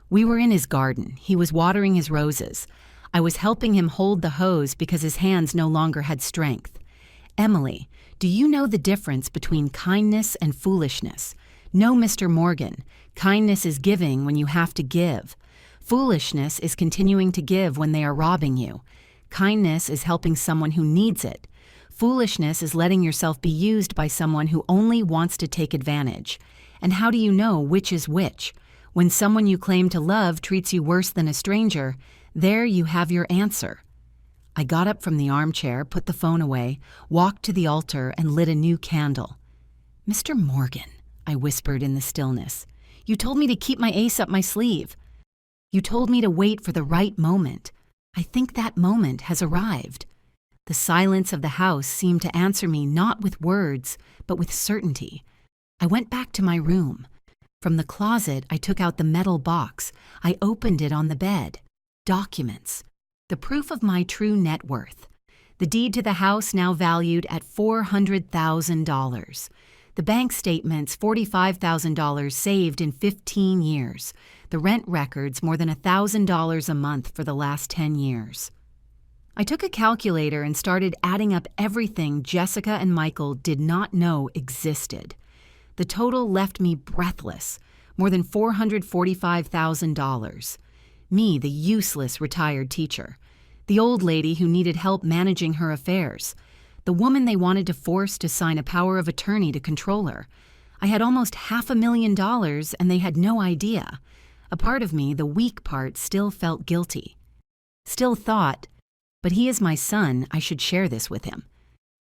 We were in his garden. He was watering his roses. I was helping him hold the hose because his hands no longer had strength. "Emily, do you know the difference between kindness and foolishness? No, Mr. Morgan. Kindness is giving when you have to give. Foolishness is continuing to give when they are robbing you. Kindness is helping someone who needs it. Foolishness is letting yourself be used by someone who only wants to take advantage. And how do you know which is which? When someone you claim to love treats you worse than a stranger, there you have your answer." I got up from the armchair, put the phone away, walked to the altar, and lit a new candle. "Mr. Morgan," I whispered in the stillness, "you told me to keep my ace up my sleeve. You told me to wait for the right moment. I think that moment has arrived." The silence of the house seemed to answer me not with words, but with certainty. I went back to my room. From the closet, I took out the metal box. I opened it on the bed. Documents. The proof of my true net worth. The deed to the house now valued at $400,000. The bank statements, $45,000 saved in 15 years. The rent records, more than $1,000 a month for the last 10 years. I took a calculator and started adding up everything Jessica and Michael did not know existed. The total left me breathless, more than $445,000. Me, the useless retired teacher. The old lady who needed help managing her affairs. The woman they wanted to force to sign a power of attorney to control her. I had almost $500,000 and they had no idea. A part of me, the weak part, still felt guilty. Still thought, but he is my son, I should share this with him.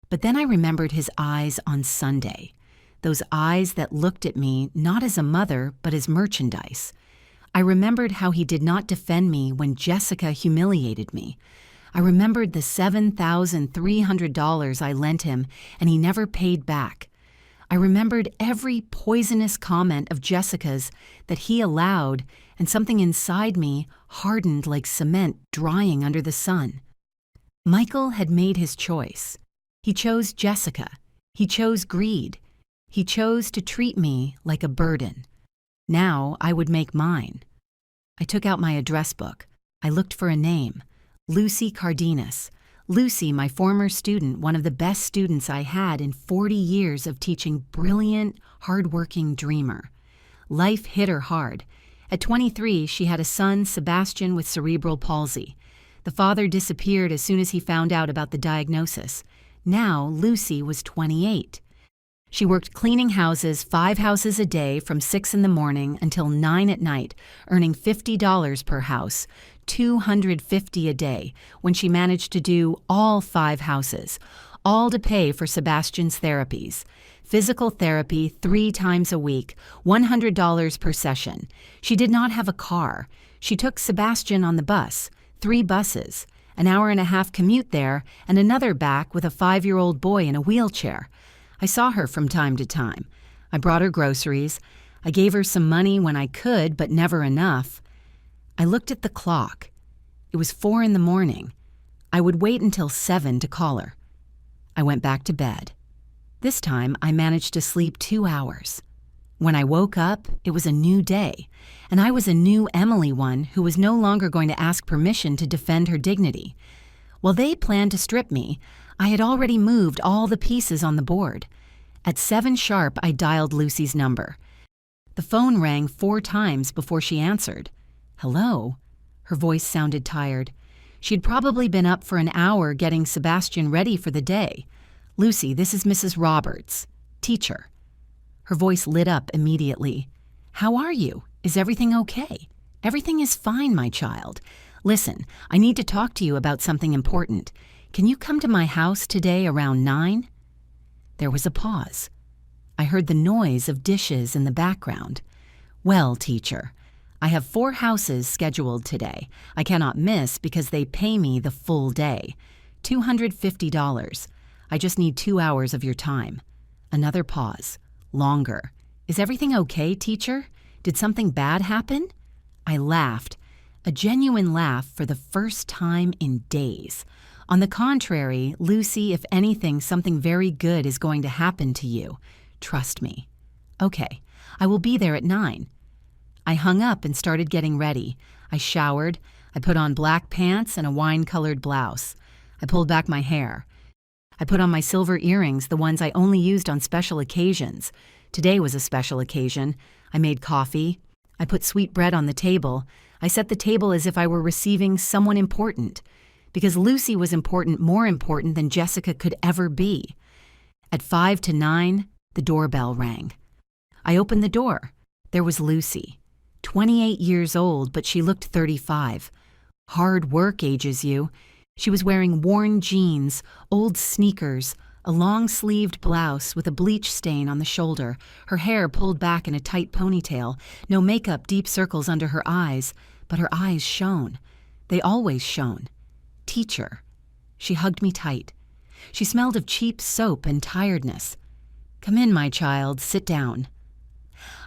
But then I remembered his eyes on Sunday. Those eyes that looked at me not as a mother, but as merchandise. I remembered how he did not defend me when Jessica humiliated me. I remembered the $7,300 I lent him and he never paid back. I remembered every poisonous comment of Jessica's that he allowed, and something inside me hardened like cement drying under the sun. Michael had made his choice. He chose Jessica. He chose greed. He chose to treat me like a burden. Now I would make mine. I took out my address book. I looked for a name. Lucy Cardenas. Lucy, my former student, one of the best students I had in 40 years of teaching, brilliant, hardworking dreamer. Life hit her hard. At 23, she had a son, Sebastian, with cerebral palsy. The father disappeared as soon as he found out about the diagnosis. Now, Lucy was 28. She worked cleaning houses, 5 houses a day from 6 in the morning until 9 at night, earning $50 per house, $250 a day, when she managed to do all 5 houses, all to pay for Sebastian's therapies. Physical therapy 3 times a week, $100 per session. She did not have a car. She took Sebastian on the bus, 3 buses, an hour-and-a-half commute there, and another back with a 5-year-old boy in a wheelchair. I saw her from time to time. I brought her groceries. I gave her some money when I could, but never enough. I looked at the clock. It was 4 in the morning. I would wait until 7 to call her. I went back to bed. This time, I managed to sleep 2 hours. When I woke up, it was a new day, and I was a new Emily one who was no longer going to ask permission to defend her dignity. While they planned to strip me, I had already moved all the pieces on the board. At 7 sharp, I dialed Lucy's number. The phone rang 4 times before she answered. Hello? Her voice sounded tired. She'd probably been up for an hour getting Sebastian ready for the day. Lucy, this is Mrs. Roberts, teacher. Her voice lit up immediately. How are you? Is everything okay? Everything is fine, my child. Listen, I need to talk to you about something important. Can you come to my house today around 9? There was a pause. I heard the noise of dishes in the background. Well, teacher, I have 4 houses scheduled today. I cannot miss because they pay me the full day. $250. I just need 2 hours of your time. Another pause. Longer. Is everything okay, teacher? Did something bad happen? I laughed. A genuine laugh for the first time in days. On the contrary, Lucy, if anything, something very good is going to happen to you. Trust me. Okay, I will be there at 9. I hung up and started getting ready. I showered. I put on black pants and a wine-colored blouse. I pulled back my hair. I put on my silver earrings, the ones I only used on special occasions. Today was a special occasion. I made coffee. I put sweet bread on the table. I set the table as if I were receiving someone important. Because Lucy was important, more important than Jessica could ever be. At 5 to 9, the doorbell rang. I opened the door. There was Lucy. 28 years old, but she looked 35. Hard work ages you. She was wearing worn jeans, old sneakers, a long-sleeved blouse with a bleach stain on the shoulder, her hair pulled back in a tight ponytail, no makeup, deep circles under her eyes, but her eyes shone. They always shone. Teacher. She hugged me tight. She smelled of cheap soap and tiredness. Come in, my child, sit down.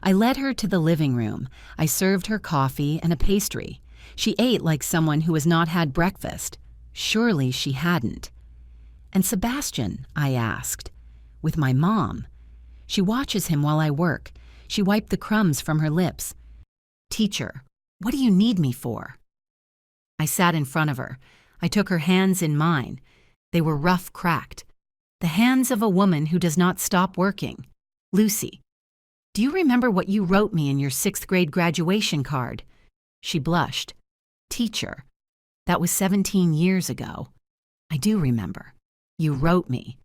I led her to the living room. I served her coffee and a pastry. She ate like someone who has not had breakfast. Surely she hadn't. And Sebastian, I asked. With my mom. She watches him while I work. She wiped the crumbs from her lips. Teacher, what do you need me for? I sat in front of her. I took her hands in mine. They were rough, cracked. The hands of a woman who does not stop working. Lucy, do you remember what you wrote me in your 6th grade graduation card? She blushed. Teacher, that was 17 years ago. I do remember. You wrote me.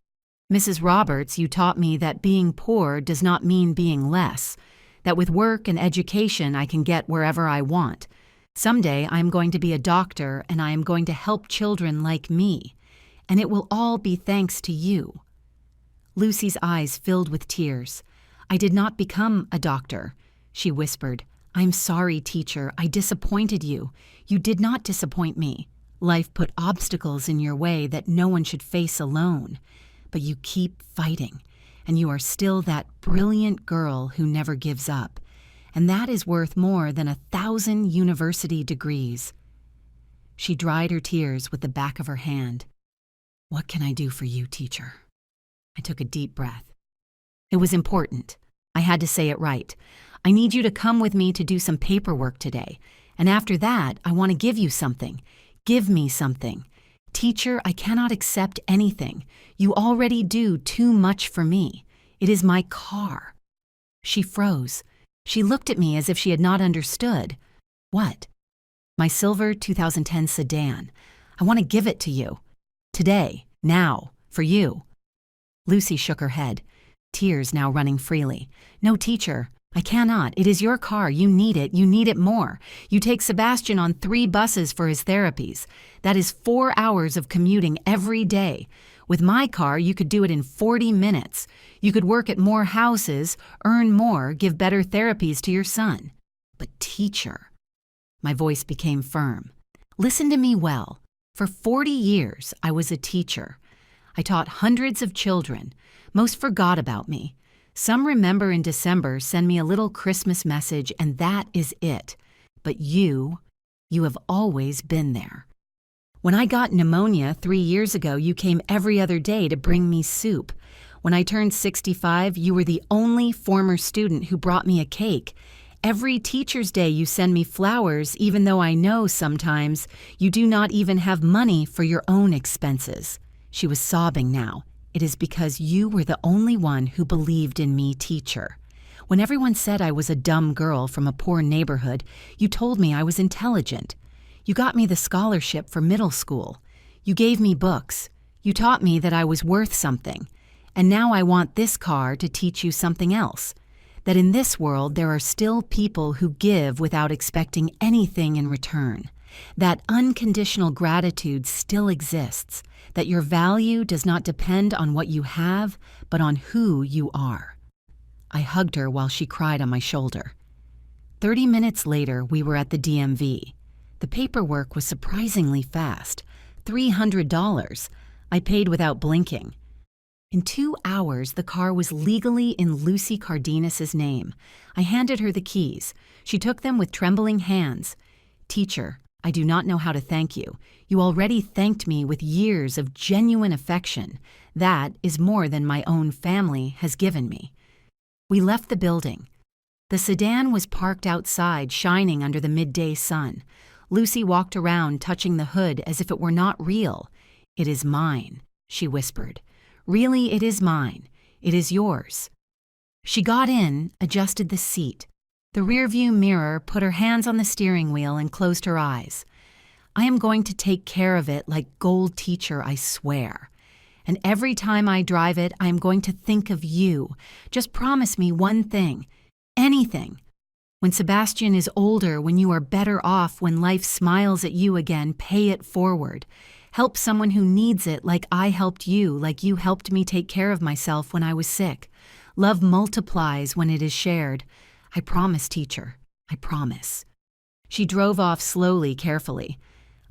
Mrs. Roberts, you taught me that being poor does not mean being less, that with work and education I can get wherever I want. Someday I am going to be a doctor and I am going to help children like me, and it will all be thanks to you. Lucy's eyes filled with tears. I did not become a doctor, she whispered. I'm sorry, teacher. I disappointed you. You did not disappoint me. Life put obstacles in your way that no one should face alone. But you keep fighting, and you are still that brilliant girl who never gives up. And that is worth more than 1,000 university degrees. She dried her tears with the back of her hand. What can I do for you, teacher? I took a deep breath. It was important. I had to say it right. I need you to come with me to do some paperwork today. And after that, I want to give you something. Give me something. Teacher, I cannot accept anything. You already do too much for me. It is my car. She froze. She looked at me as if she had not understood. What? My silver 2010 sedan. I want to give it to you. Today, now, for you. Lucy shook her head, tears now running freely. No, teacher, I cannot. It is your car. You need it. You need it more. You take Sebastian on 3 buses for his therapies. That is 4 hours of commuting every day. With my car, you could do it in 40 minutes. You could work at more houses, earn more, give better therapies to your son. But teacher, my voice became firm. Listen to me well. For 40 years, I was a teacher. I taught hundreds of children. Most forgot about me. Some remember in December, send me a little Christmas message, and that is it. But you have always been there. When I got pneumonia 3 years ago, you came every other day to bring me soup. When I turned 65, you were the only former student who brought me a cake. Every Teacher's Day you send me flowers, even though I know sometimes you do not even have money for your own expenses. She was sobbing now. It is because you were the only one who believed in me, teacher. When everyone said I was a dumb girl from a poor neighborhood, you told me I was intelligent. You got me the scholarship for middle school. You gave me books. You taught me that I was worth something. And now I want this car to teach you something else. That in this world there are still people who give without expecting anything in return. That unconditional gratitude still exists. That your value does not depend on what you have, but on who you are. I hugged her while she cried on my shoulder. 30 minutes later, we were at the DMV. The paperwork was surprisingly fast. $300. I paid without blinking. In 2 hours, the car was legally in Lucy Cardenas's name. I handed her the keys. She took them with trembling hands. Teacher, I do not know how to thank you. You already thanked me with years of genuine affection. That is more than my own family has given me. We left the building. The sedan was parked outside, shining under the midday sun. Lucy walked around, touching the hood as if it were not real. It is mine, she whispered. Really, it is mine. It is yours. She got in, adjusted the seat. The rearview mirror, put her hands on the steering wheel and closed her eyes. I am going to take care of it like gold teacher, I swear. And every time I drive it, I am going to think of you. Just promise me one thing. Anything. When Sebastian is older, when you are better off, when life smiles at you again, pay it forward. Help someone who needs it like I helped you, like you helped me take care of myself when I was sick. Love multiplies when it is shared. I promise, teacher. I promise. She drove off slowly, carefully.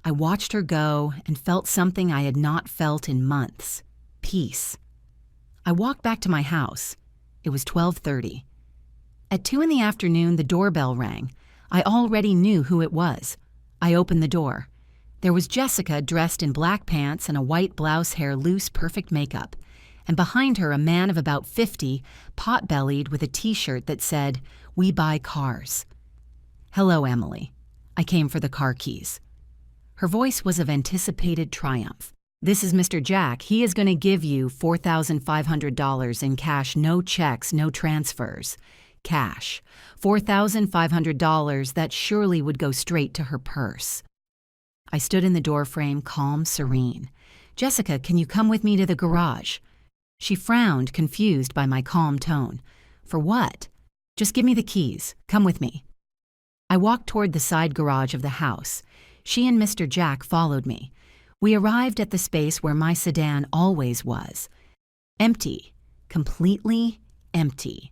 I watched her go and felt something I had not felt in months. Peace. I walked back to my house. It was 12:30. At 2 p.m, the doorbell rang. I already knew who it was. I opened the door. There was Jessica dressed in black pants and a white blouse, hair loose, perfect makeup. And behind her, a man of about 50, pot-bellied with a t-shirt that said, "We buy cars." "Hello, Emily. I came for the car keys." Her voice was of anticipated triumph. "This is Mr. Jack. He is going to give you $4,500 in cash, no checks, no transfers. Cash. $4,500 that surely would go straight to her purse." I stood in the doorframe, calm, serene. "Jessica, can you come with me to the garage?" She frowned, confused by my calm tone. "For what?" "Just give me the keys. Come with me." I walked toward the side garage of the house. She and Mr. Jack followed me. We arrived at the space where my sedan always was. Empty. Completely empty.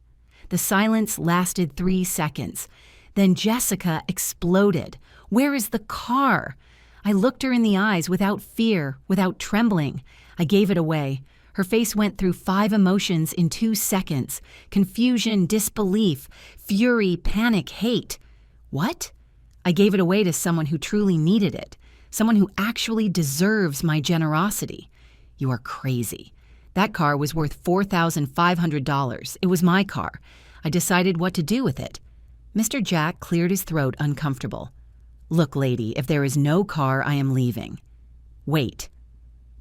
The silence lasted 3 seconds. Then Jessica exploded. "Where is the car?" I looked her in the eyes without fear, without trembling. I gave it away. Her face went through 5 emotions in 2 seconds. Confusion, disbelief, fury, panic, hate. What? I gave it away to someone who truly needed it. Someone who actually deserves my generosity. You are crazy. That car was worth $4,500. It was my car. I decided what to do with it. Mr. Jack cleared his throat, uncomfortable. "Look, lady, if there is no car, I am leaving." "Wait."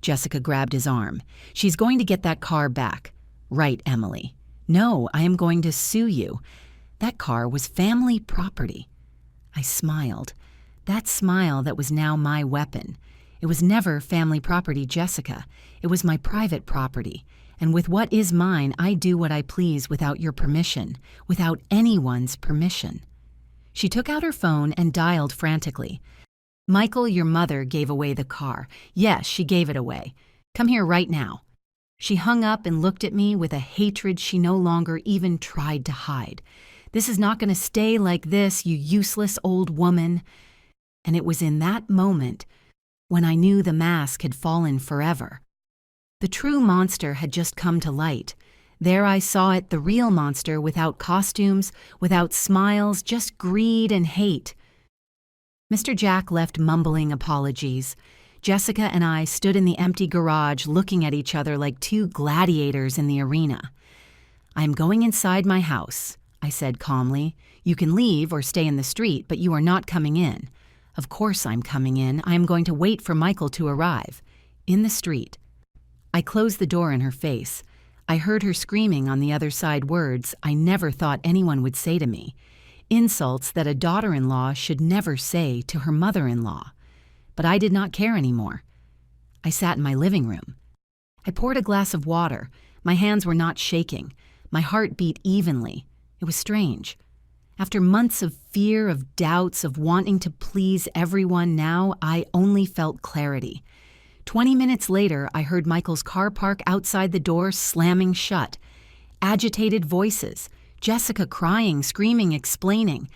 Jessica grabbed his arm. "She's going to get that car back." "Right, Emily." "No, I am going to sue you. That car was family property." I smiled. That smile that was now my weapon. It was never family property, Jessica. It was my private property. And with what is mine, I do what I please without your permission, without anyone's permission. She took out her phone and dialed frantically. "Michael, your mother gave away the car. Yes, she gave it away. Come here right now." She hung up and looked at me with a hatred she no longer even tried to hide. "This is not going to stay like this, you useless old woman." And it was in that moment when I knew the mask had fallen forever. The true monster had just come to light. There I saw it, the real monster, without costumes, without smiles, just greed and hate. Mr. Jack left mumbling apologies. Jessica and I stood in the empty garage looking at each other like two gladiators in the arena. "I am going inside my house," I said calmly. "You can leave or stay in the street, but you are not coming in." "Of course I'm coming in. I am going to wait for Michael to arrive." "In the street." I closed the door in her face. I heard her screaming on the other side words I never thought anyone would say to me. Insults that a daughter-in-law should never say to her mother-in-law. But I did not care anymore. I sat in my living room. I poured a glass of water. My hands were not shaking. My heart beat evenly. It was strange. After months of fear, of doubts, of wanting to please everyone, now I only felt clarity. 20 minutes later, I heard Michael's car park outside the door slamming shut. Agitated voices. Jessica crying, screaming, explaining.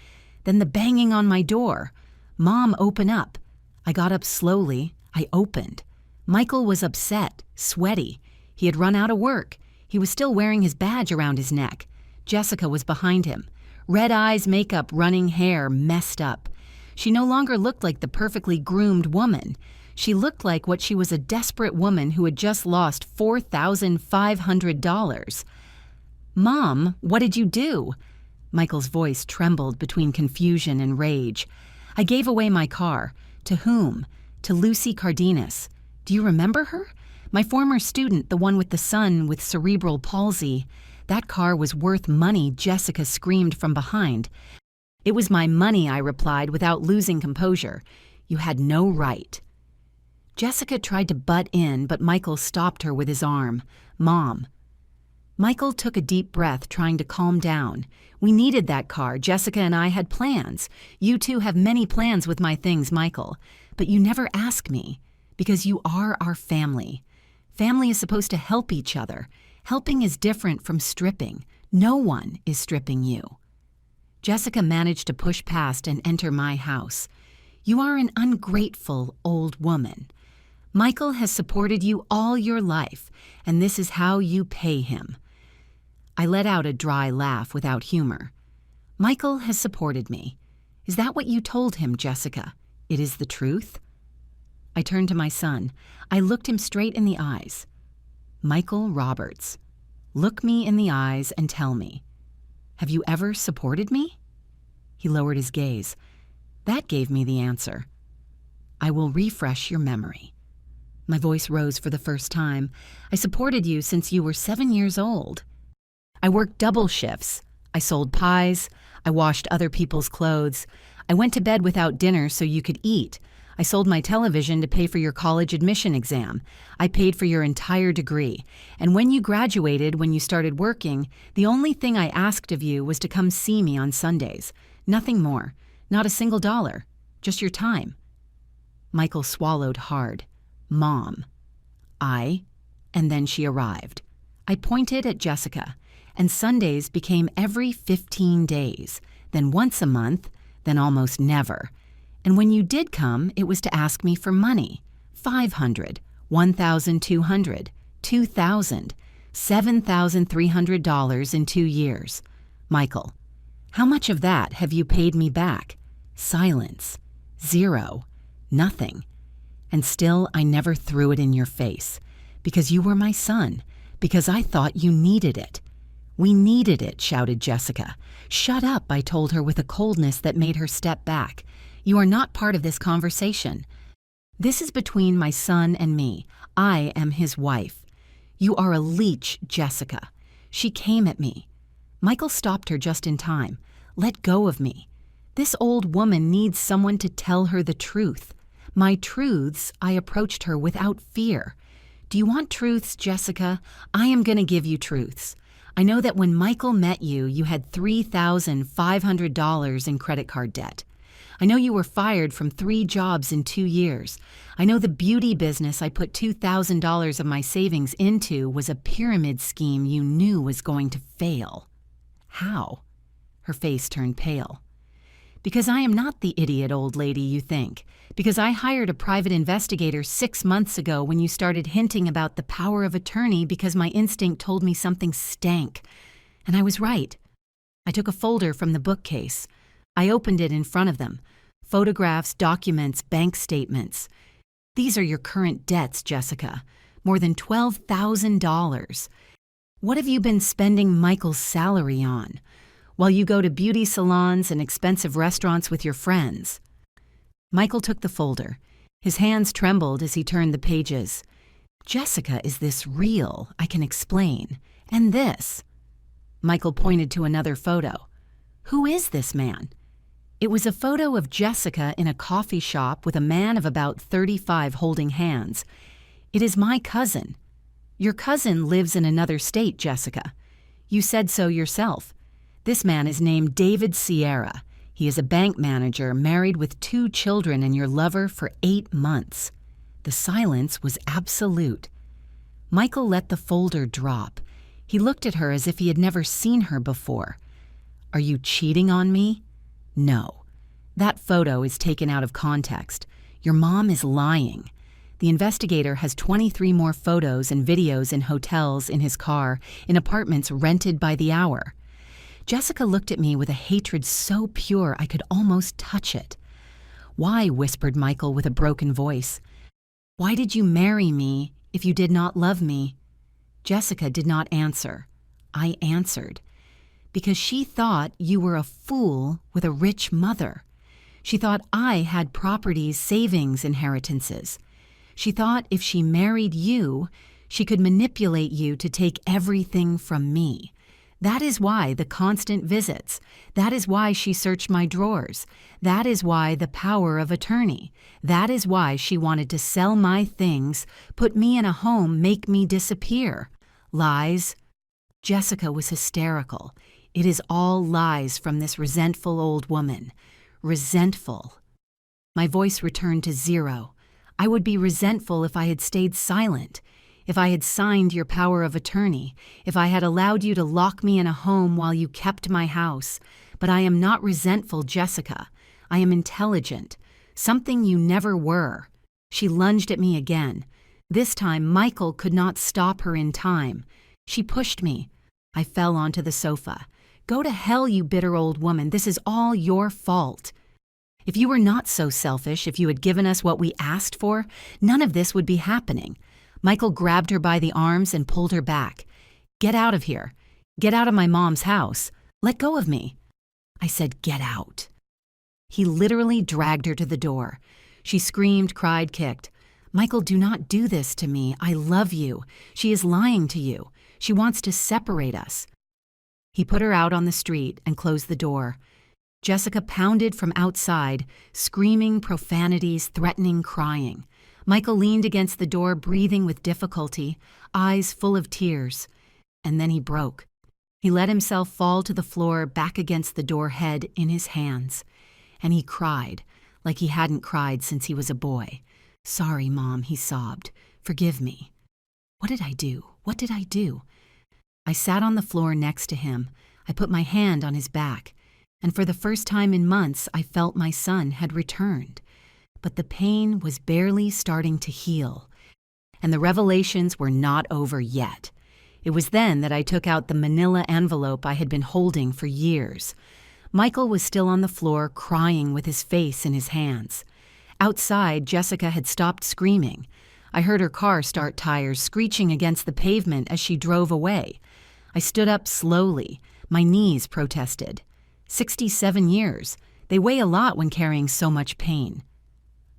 Then the banging on my door. "Mom, open up." I got up slowly. I opened. Michael was upset, sweaty. He had run out of work. He was still wearing his badge around his neck. Jessica was behind him. Red eyes, makeup, running hair, messed up. She no longer looked like the perfectly groomed woman. She looked like what she was, a desperate woman who had just lost $4,500. "Mom, what did you do?" Michael's voice trembled between confusion and rage. "I gave away my car." "To whom?" "To Lucy Cardenas." "Do you remember her?" "My former student, the one with the son with cerebral palsy." "That car was worth money," Jessica screamed from behind. "It was my money," I replied without losing composure. "You had no right." Jessica tried to butt in, but Michael stopped her with his arm. "Mom." Michael took a deep breath, trying to calm down. "We needed that car. Jessica and I had plans. You two have many plans with my things, Michael. But you never ask me, because you are our family. Family is supposed to help each other. Helping is different from stripping. No one is stripping you." Jessica managed to push past and enter my house. "You are an ungrateful old woman. Michael has supported you all your life, and this is how you pay him." I let out a dry laugh without humor. "Michael has supported me. Is that what you told him, Jessica? It is the truth?" I turned to my son. I looked him straight in the eyes. "Michael Roberts, look me in the eyes and tell me, have you ever supported me?" He lowered his gaze. That gave me the answer. "I will refresh your memory." My voice rose for the first time. "I supported you since you were 7 years old. I worked double shifts. I sold pies. I washed other people's clothes. I went to bed without dinner so you could eat. I sold my television to pay for your college admission exam. I paid for your entire degree. And when you graduated, when you started working, the only thing I asked of you was to come see me on Sundays. Nothing more. Not a single dollar. Just your time." Michael swallowed hard. "Mom." And then she arrived. I pointed at Jessica, and Sundays became every 15 days, then once a month, then almost never. And when you did come, it was to ask me for money. $500, $1,200, $2,000, $7,300 in 2 years. "Michael, how much of that have you paid me back?" Silence. Zero. Nothing. And still I never threw it in your face. Because you were my son. Because I thought you needed it. "We needed it," shouted Jessica. "Shut up," I told her with a coldness that made her step back. "You are not part of this conversation. This is between my son and me. I am his wife. You are a leech, Jessica." She came at me. Michael stopped her just in time. "Let go of me. This old woman needs someone to tell her the truth." My truths, I approached her without fear. "Do you want truths, Jessica? I am going to give you truths. I know that when Michael met you, you had $3,500 in credit card debt. I know you were fired from 3 jobs in 2 years. I know the beauty business I put $2,000 of my savings into was a pyramid scheme you knew was going to fail." "How?" Her face turned pale. "Because I am not the idiot old lady you think. Because I hired a private investigator 6 months ago when you started hinting about the power of attorney because my instinct told me something stank. And I was right. I took a folder from the bookcase. I opened it in front of them. Photographs, documents, bank statements. These are your current debts, Jessica. More than $12,000. What have you been spending Michael's salary on? While you go to beauty salons and expensive restaurants with your friends." Michael took the folder. His hands trembled as he turned the pages. "Jessica, is this real? I can explain. And this." Michael pointed to another photo. "Who is this man?" It was a photo of Jessica in a coffee shop with a man of about 35 holding hands. "It is my cousin." "Your cousin lives in another state, Jessica. You said so yourself. This man is named David Sierra. He is a bank manager, married with 2 children, and your lover for 8 months." The silence was absolute. Michael let the folder drop. He looked at her as if he had never seen her before. "Are you cheating on me?" "No. That photo is taken out of context. Your mom is lying. The investigator has 23 more photos and videos in hotels, in his car, in apartments rented by the hour." Jessica looked at me with a hatred so pure I could almost touch it. "Why?" whispered Michael with a broken voice. "Why did you marry me if you did not love me?" Jessica did not answer. I answered. "Because she thought you were a fool with a rich mother. She thought I had properties, savings, inheritances. She thought if she married you, she could manipulate you to take everything from me. That is why the constant visits. That is why she searched my drawers. That is why the power of attorney. That is why she wanted to sell my things, put me in a home, make me disappear. Lies." Jessica was hysterical. "It is all lies from this resentful old woman. Resentful." My voice returned to 0. "I would be resentful if I had stayed silent, if I had signed your power of attorney, if I had allowed you to lock me in a home while you kept my house. But I am not resentful, Jessica. I am intelligent, something you never were." She lunged at me again. This time, Michael could not stop her in time. She pushed me. I fell onto the sofa. "Go to hell, you bitter old woman. This is all your fault. If you were not so selfish, if you had given us what we asked for, none of this would be happening." Michael grabbed her by the arms and pulled her back. "Get out of here. Get out of my mom's house. Let go of me." I said, "Get out." He literally dragged her to the door. She screamed, cried, kicked. "Michael, do not do this to me. I love you. She is lying to you. She wants to separate us." He put her out on the street and closed the door. Jessica pounded from outside, screaming profanities, threatening, crying. Michael leaned against the door, breathing with difficulty, eyes full of tears. And then he broke. He let himself fall to the floor, back against the door, head in his hands. And he cried, like he hadn't cried since he was a boy. "Sorry, Mom," he sobbed. "Forgive me." What did I do? What did I do? I sat on the floor next to him. I put my hand on his back. And for the first time in months, I felt my son had returned. But the pain was barely starting to heal. And the revelations were not over yet. It was then that I took out the manila envelope I had been holding for years. Michael was still on the floor, crying with his face in his hands. Outside, Jessica had stopped screaming. I heard her car start tires screeching against the pavement as she drove away. I stood up slowly. My knees protested. 67 years. They weigh a lot when carrying so much pain.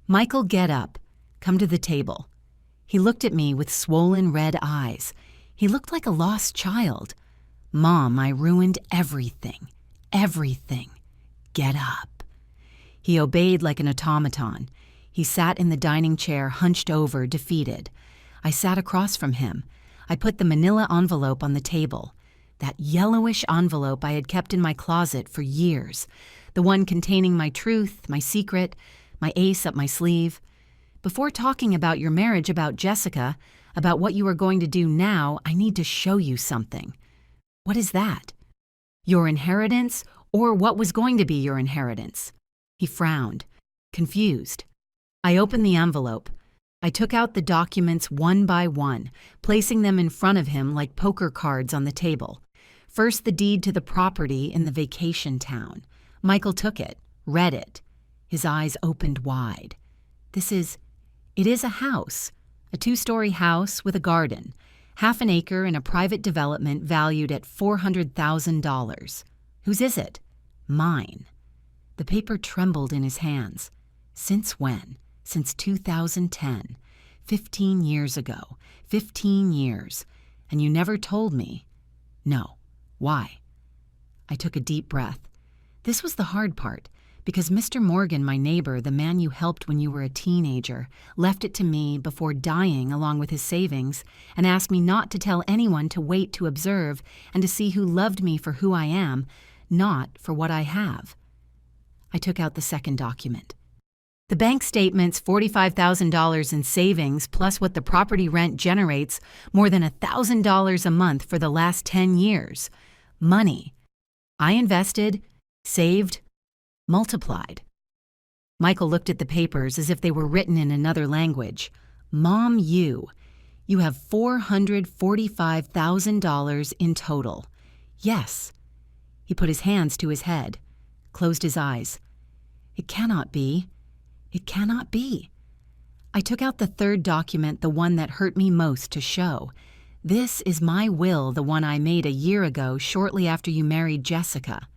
"Michael, get up. Come to the table." He looked at me with swollen red eyes. He looked like a lost child. "Mom, I ruined everything. Everything. Get up." He obeyed like an automaton. He sat in the dining chair, hunched over, defeated. I sat across from him. I put the manila envelope on the table. That yellowish envelope I had kept in my closet for years. The one containing my truth, my secret, my ace up my sleeve. "Before talking about your marriage, about Jessica, about what you are going to do now, I need to show you something." "What is that?" "Your inheritance, or what was going to be your inheritance." He frowned, confused. I opened the envelope. I took out the documents one by one, placing them in front of him like poker cards on the table. First, the deed to the property in the vacation town. Michael took it, read it. His eyes opened wide. It is a house, a 2-story house with a garden, half an acre in a private development valued at $400,000. Whose is it? Mine. The paper trembled in his hands. Since when? Since 2010. 15 years ago. 15 years. And you never told me. No. Why? I took a deep breath. This was the hard part, because Mr. Morgan, my neighbor, the man you helped when you were a teenager, left it to me before dying along with his savings and asked me not to tell anyone, to wait to observe and to see who loved me for who I am, not for what I have. I took out the second document. The bank statement's $45,000 in savings plus what the property rent generates, more than $1,000 a month for the last 10 years. Money. I invested, saved, multiplied. Michael looked at the papers as if they were written in another language. Mom, you have $445,000 in total. Yes. He put his hands to his head, closed his eyes. It cannot be. It cannot be. I took out the third document, the one that hurt me most, to show. This is my will, the one I made a year ago, shortly after you married Jessica.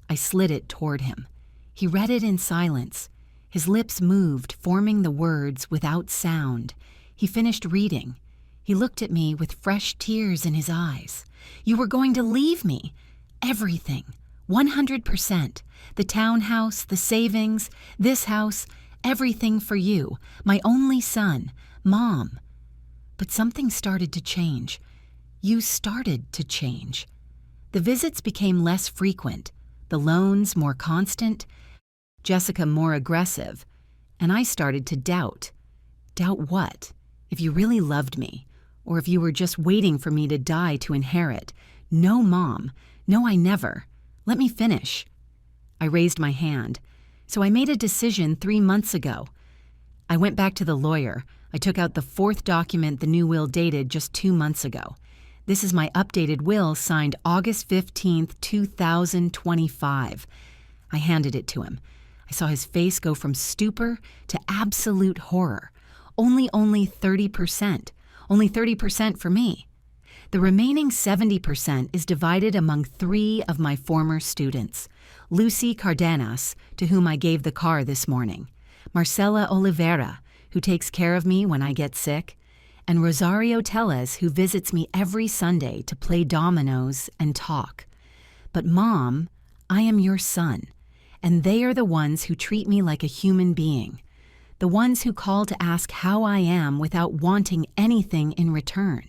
I slid it toward him. He read it in silence. His lips moved, forming the words without sound. He finished reading. He looked at me with fresh tears in his eyes. You were going to leave me. Everything. 100%. The townhouse, the savings, this house, everything for you, my only son, Mom. But something started to change. You started to change. The visits became less frequent, the loans more constant, Jessica more aggressive, and I started to doubt. Doubt what? If you really loved me, or if you were just waiting for me to die to inherit. No, Mom. No, I never. Let me finish. I raised my hand. So I made a decision 3 months ago. I went back to the lawyer. I took out the fourth document, the new will dated just 2 months ago. This is my updated will signed August 15th, 2025. I handed it to him. I saw his face go from stupor to absolute horror. Only 30%. Only 30% for me. The remaining 70% is divided among 3 of my former students. Lucy Cardenas, to whom I gave the car this morning. Marcela Oliveira, who takes care of me when I get sick. And Rosario Tellez, who visits me every Sunday to play dominoes and talk. But Mom, I am your son, and they are the ones who treat me like a human being. The ones who call to ask how I am without wanting anything in return.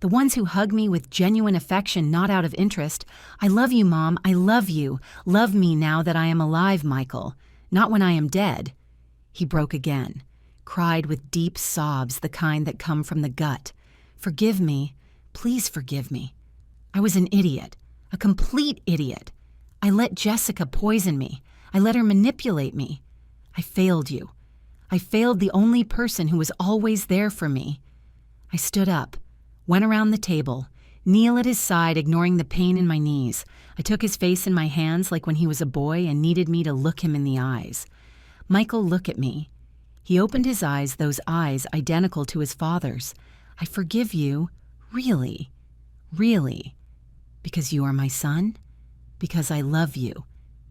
The ones who hug me with genuine affection, not out of interest. I love you, Mom. I love you. Love me now that I am alive, Michael. Not when I am dead. He broke again, cried with deep sobs, the kind that come from the gut. Forgive me. Please forgive me. I was an idiot, a complete idiot. I let Jessica poison me. I let her manipulate me. I failed you. I failed the only person who was always there for me. I stood up. Went around the table, kneel at his side, ignoring the pain in my knees. I took his face in my hands like when he was a boy and needed me to look him in the eyes. Michael, look at me. He opened his eyes, those eyes identical to his father's. I forgive you, really, really, because you are my son, because I love you,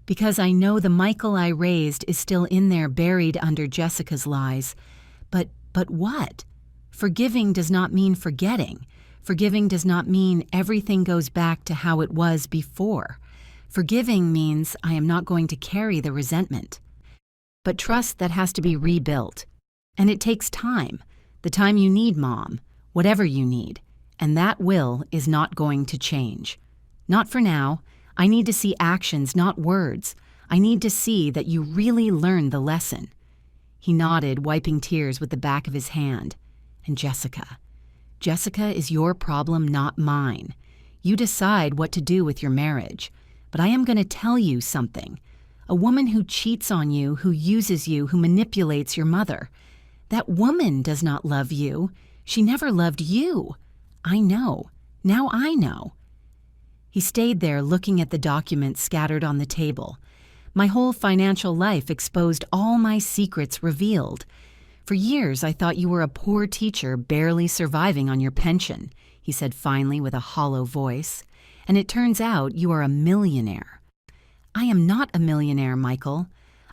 because I know the Michael I raised is still in there buried under Jessica's lies. But what? Forgiving does not mean forgetting. Forgiving does not mean everything goes back to how it was before. Forgiving means I am not going to carry the resentment. But trust that has to be rebuilt. And it takes time. The time you need, Mom. Whatever you need. And that will is not going to change. Not for now. I need to see actions, not words. I need to see that you really learned the lesson. He nodded, wiping tears with the back of his hand. And Jessica. Jessica is your problem, not mine. You decide what to do with your marriage. But I am going to tell you something. A woman who cheats on you, who uses you, who manipulates your mother. That woman does not love you. She never loved you. I know. Now I know. He stayed there looking at the documents scattered on the table. My whole financial life exposed, all my secrets revealed. For years, I thought you were a poor teacher barely surviving on your pension, he said finally with a hollow voice. And it turns out you are a millionaire. I am not a millionaire, Michael.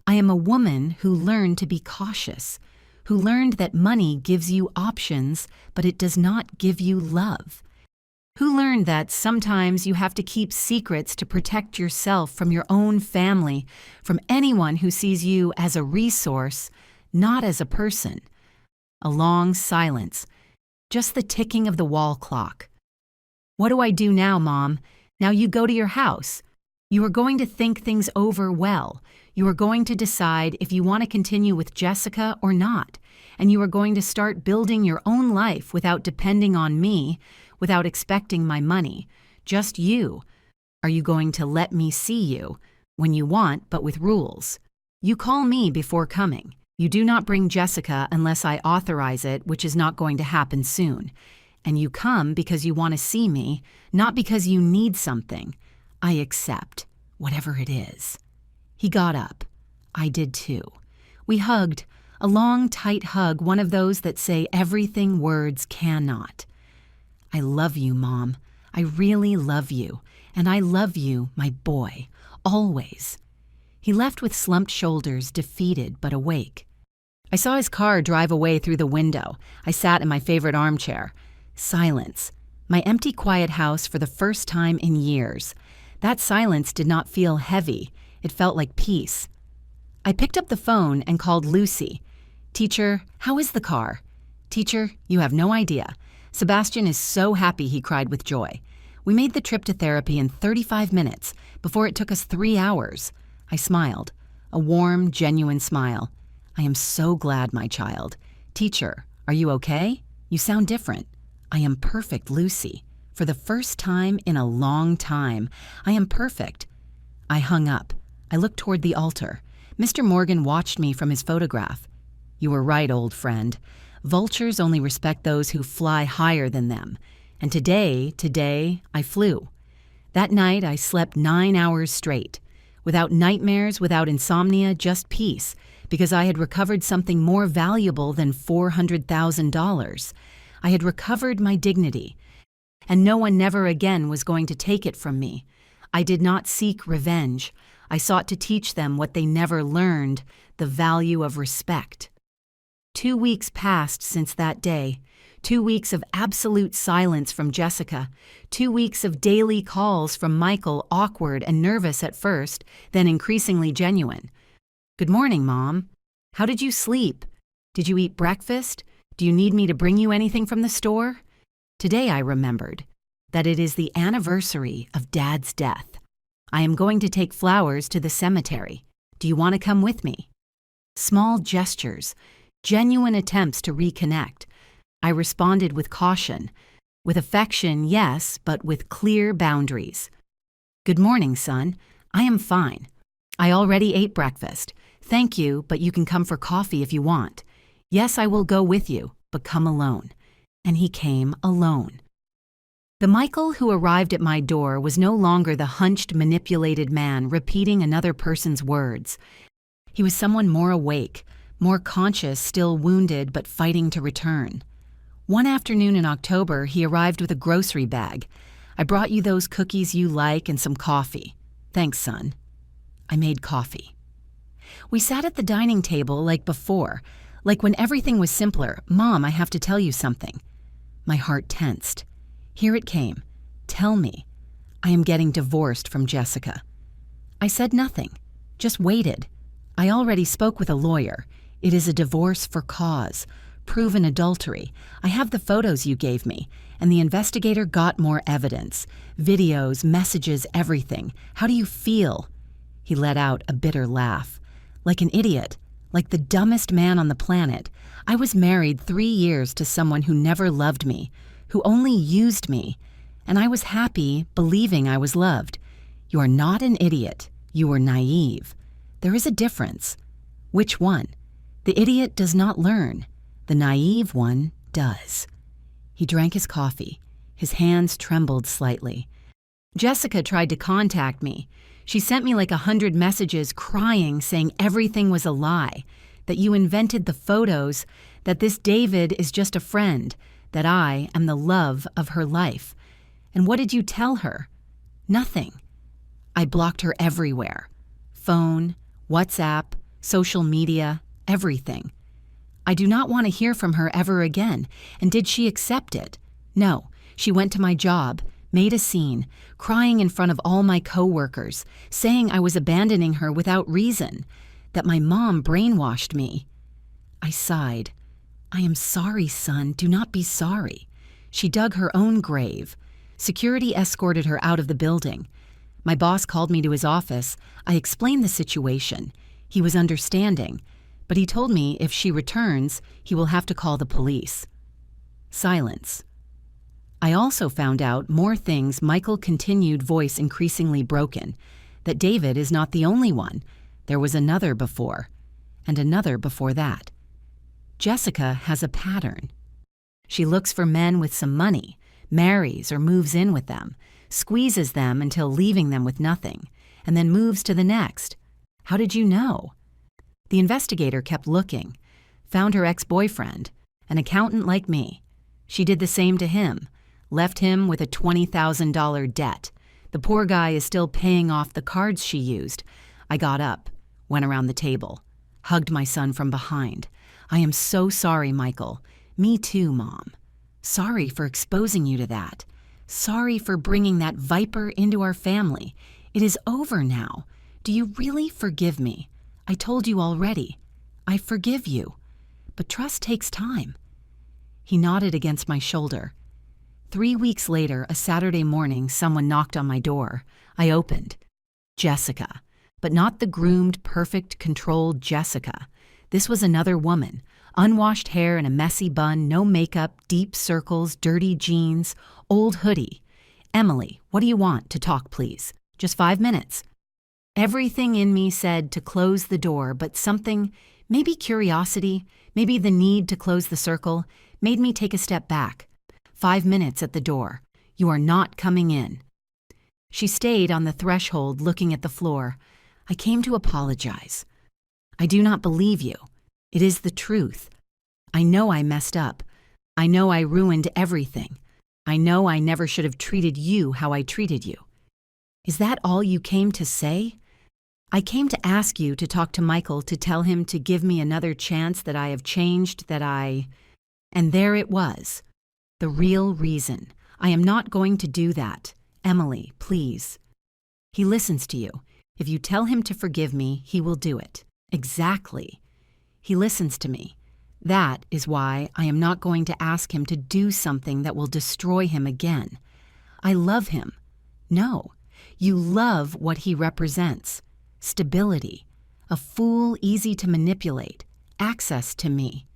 I am a woman who learned to be cautious, who learned that money gives you options, but it does not give you love. Who learned that sometimes you have to keep secrets to protect yourself from your own family, from anyone who sees you as a resource, not as a person. A long silence, just the ticking of the wall clock. What do I do now, Mom? Now you go to your house. You are going to think things over well. You are going to decide if you want to continue with Jessica or not. And you are going to start building your own life without depending on me, without expecting my money. Just you. Are you going to let me see you? When you want, but with rules. You call me before coming. You do not bring Jessica unless I authorize it, which is not going to happen soon. And you come because you want to see me, not because you need something. I accept, whatever it is. He got up. I did too. We hugged, a long, tight hug, one of those that say everything words cannot. I love you, Mom. I really love you. And I love you, my boy, always. He left with slumped shoulders, defeated but awake. I saw his car drive away through the window. I sat in my favorite armchair. Silence. My empty, quiet house for the first time in years. That silence did not feel heavy. It felt like peace. I picked up the phone and called Lucy. Teacher, how is the car? Teacher, you have no idea. Sebastian is so happy, he cried with joy. We made the trip to therapy in 35 minutes before it took us 3 hours. I smiled. A warm, genuine smile. I am so glad, my child. Teacher, are you okay? You sound different. I am perfect, Lucy. For the first time in a long time, I am perfect. I hung up. I looked toward the altar. Mr. Morgan watched me from his photograph. You were right, old friend. Vultures only respect those who fly higher than them. And today, I flew. That night, I slept 9 hours straight. Without nightmares, without insomnia, just peace, because I had recovered something more valuable than $400,000. I had recovered my dignity, and no one never again was going to take it from me. I did not seek revenge. I sought to teach them what they never learned, the value of respect. 2 weeks passed since that day. 2 weeks of absolute silence from Jessica. 2 weeks of daily calls from Michael, awkward and nervous at first, then increasingly genuine. Good morning, Mom. How did you sleep? Did you eat breakfast? Do you need me to bring you anything from the store? Today I remembered that it is the anniversary of Dad's death. I am going to take flowers to the cemetery. Do you want to come with me? Small gestures, genuine attempts to reconnect. I responded with caution. With affection, yes, but with clear boundaries. Good morning, son. I am fine. I already ate breakfast. Thank you, but you can come for coffee if you want. Yes, I will go with you, but come alone. And he came alone. The Michael who arrived at my door was no longer the hunched, manipulated man repeating another person's words. He was someone more awake, more conscious, still wounded, but fighting to return. One afternoon in October, he arrived with a grocery bag. I brought you those cookies you like and some coffee. Thanks, son. I made coffee. We sat at the dining table like before, like when everything was simpler. Mom, I have to tell you something. My heart tensed. Here it came. Tell me. I am getting divorced from Jessica. I said nothing, just waited. I already spoke with a lawyer. It is a divorce for cause, proven adultery. I have the photos you gave me, and the investigator got more evidence. Videos, messages, everything. How do you feel? He let out a bitter laugh. Like an idiot, like the dumbest man on the planet. I was married 3 years to someone who never loved me, who only used me, and I was happy, believing I was loved. You are not an idiot. You are naive. There is a difference. Which one? The idiot does not learn. The naive one does. He drank his coffee. His hands trembled slightly. Jessica tried to contact me. She sent me like 100 messages crying, saying everything was a lie. that you invented the photos, that this David is just a friend, that I am the love of her life. And what did you tell her? Nothing. I blocked her everywhere. Phone, WhatsApp, social media, everything. I do not want to hear from her ever again. And did she accept it? No. She went to my job, made a scene, crying in front of all my coworkers, saying I was abandoning her without reason, that my mom brainwashed me. I sighed. I am sorry, son. Do not be sorry. She dug her own grave. Security escorted her out of the building. My boss called me to his office. I explained the situation. He was understanding, but he told me if she returns, he will have to call the police. Silence. I also found out more things. Michael continued, voice increasingly broken, that David is not the only one. There was another before, and another before that. Jessica has a pattern. She looks for men with some money, marries or moves in with them, squeezes them until leaving them with nothing, and then moves to the next. How did you know? The investigator kept looking, found her ex-boyfriend, an accountant like me. She did the same to him, left him with a $20,000 debt. The poor guy is still paying off the cards she used. I got up, went around the table, hugged my son from behind. I am so sorry, Michael. Me too, Mom. Sorry for exposing you to that. Sorry for bringing that viper into our family. It is over now. Do you really forgive me? I told you already. I forgive you. But trust takes time. He nodded against my shoulder. 3 weeks later, a Saturday morning, someone knocked on my door. I opened. Jessica. But not the groomed, perfect, controlled Jessica. This was another woman. Unwashed hair in a messy bun, no makeup, deep circles, dirty jeans, old hoodie. Emily, what do you want? To talk, please. Just 5 minutes. Everything in me said to close the door, but something, maybe curiosity, maybe the need to close the circle, made me take a step back. 5 minutes at the door. You are not coming in. She stayed on the threshold looking at the floor. I came to apologize. I do not believe you. It is the truth. I know I messed up. I know I ruined everything. I know I never should have treated you how I treated you. Is that all you came to say? I came to ask you to talk to Michael, to tell him to give me another chance, that I have changed, that I... And there it was. The real reason. I am not going to do that. Emily, please. He listens to you. If you tell him to forgive me, he will do it. Exactly. He listens to me. That is why I am not going to ask him to do something that will destroy him again. I love him. No, you love what he represents. Stability. A fool, easy to manipulate. Access to me.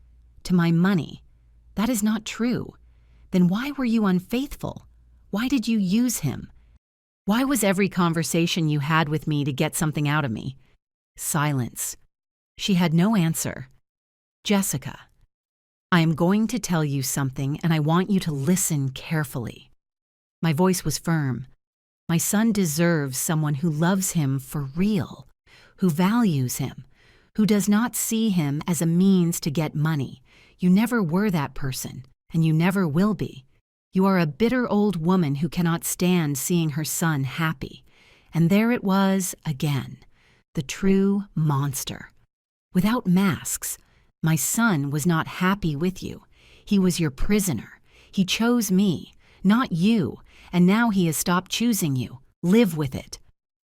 To my money. That is not true. Then why were you unfaithful? Why did you use him? Why was every conversation you had with me to get something out of me? Silence. She had no answer. Jessica, I am going to tell you something, and I want you to listen carefully. My voice was firm. My son deserves someone who loves him for real, who values him, who does not see him as a means to get money. You never were that person, and you never will be. You are a bitter old woman who cannot stand seeing her son happy. And there it was again, the true monster. Without masks, my son was not happy with you. He was your prisoner. He chose me, not you, and now he has stopped choosing you. Live with it.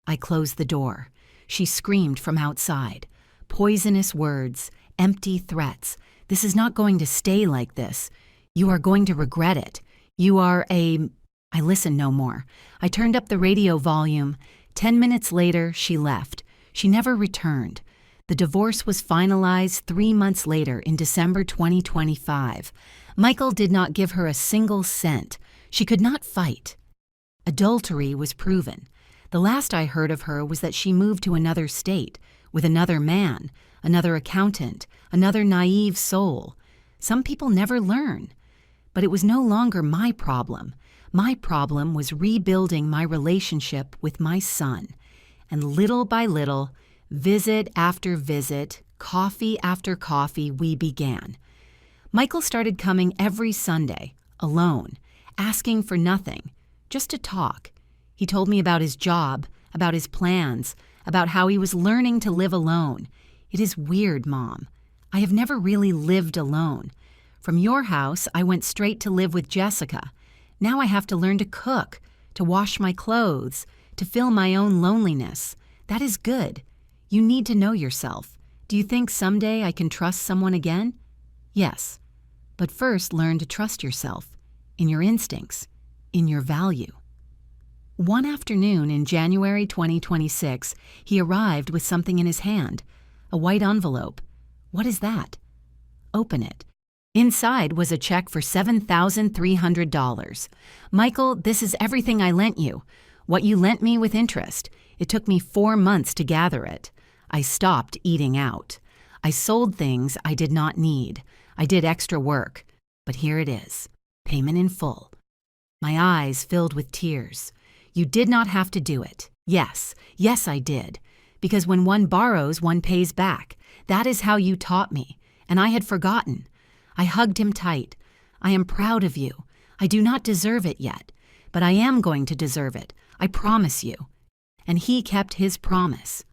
I closed the door. She screamed from outside. Poisonous words, empty threats. This is not going to stay like this. You are going to regret it. You are a... I listened no more. I turned up the radio volume. 10 minutes later, she left. She never returned. The divorce was finalized 3 months later in December 2025. Michael did not give her a single cent. She could not fight. Adultery was proven. The last I heard of her was that she moved to another state, with another man, another accountant, another naive soul. Some people never learn. But it was no longer my problem. My problem was rebuilding my relationship with my son. And little by little, visit after visit, coffee after coffee, we began. Michael started coming every Sunday, alone, asking for nothing, just to talk. He told me about his job, about his plans, about how he was learning to live alone. It is weird, Mom. I have never really lived alone. From your house, I went straight to live with Jessica. Now I have to learn to cook, to wash my clothes, to fill my own loneliness. That is good. You need to know yourself. Do you think someday I can trust someone again? Yes. But first, learn to trust yourself, in your instincts, in your value. One afternoon in January 2026, he arrived with something in his hand, a white envelope. What is that? Open it. Inside was a check for $7,300. Michael, this is everything I lent you. What you lent me with interest. It took me 4 months to gather it. I stopped eating out. I sold things I did not need. I did extra work. But here it is. Payment in full. My eyes filled with tears. You did not have to do it. Yes, I did. Because when one borrows, one pays back. That is how you taught me, and I had forgotten. I hugged him tight. I am proud of you. I do not deserve it yet, but I am going to deserve it. I promise you. And he kept his promise.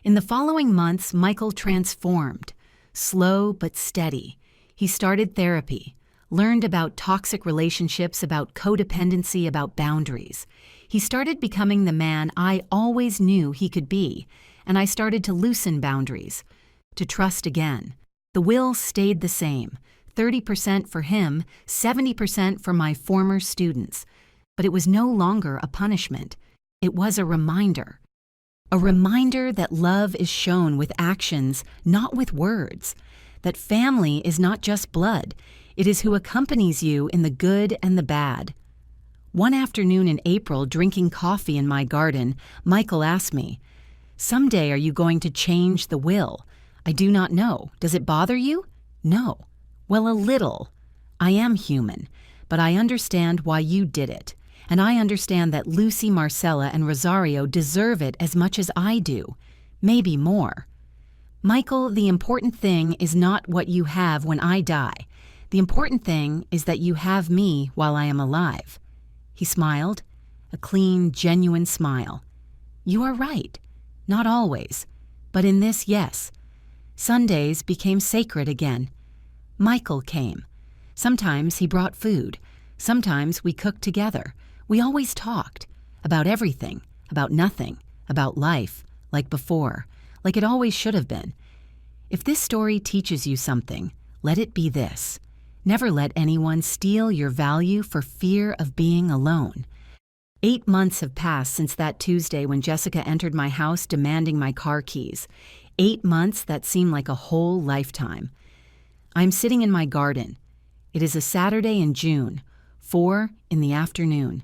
In the following months, Michael transformed. Slow but steady. He started therapy, learned about toxic relationships, about codependency, about boundaries. He started becoming the man I always knew he could be, and I started to loosen boundaries, to trust again. The will stayed the same, 30% for him, 70% for my former students. But it was no longer a punishment. It was a reminder. A reminder that love is shown with actions, not with words. That family is not just blood. It is who accompanies you in the good and the bad. One afternoon in April, drinking coffee in my garden, Michael asked me, "Someday are you going to change the will?" I do not know. Does it bother you? No. Well, a little. I am human, but I understand why you did it. And I understand that Lucy, Marcella, and Rosario deserve it as much as I do. Maybe more. Michael, the important thing is not what you have when I die. The important thing is that you have me while I am alive. He smiled, a clean, genuine smile. You are right. Not always. But in this, yes. Sundays became sacred again. Michael came. Sometimes he brought food. Sometimes we cooked together. We always talked. About everything. About nothing. About life. Like before. Like it always should have been. If this story teaches you something, let it be this. Never let anyone steal your value for fear of being alone. 8 months have passed since that Tuesday when Jessica entered my house demanding my car keys. 8 months that seem like a whole lifetime. I'm sitting in my garden. It is a Saturday in June, 4 in the afternoon.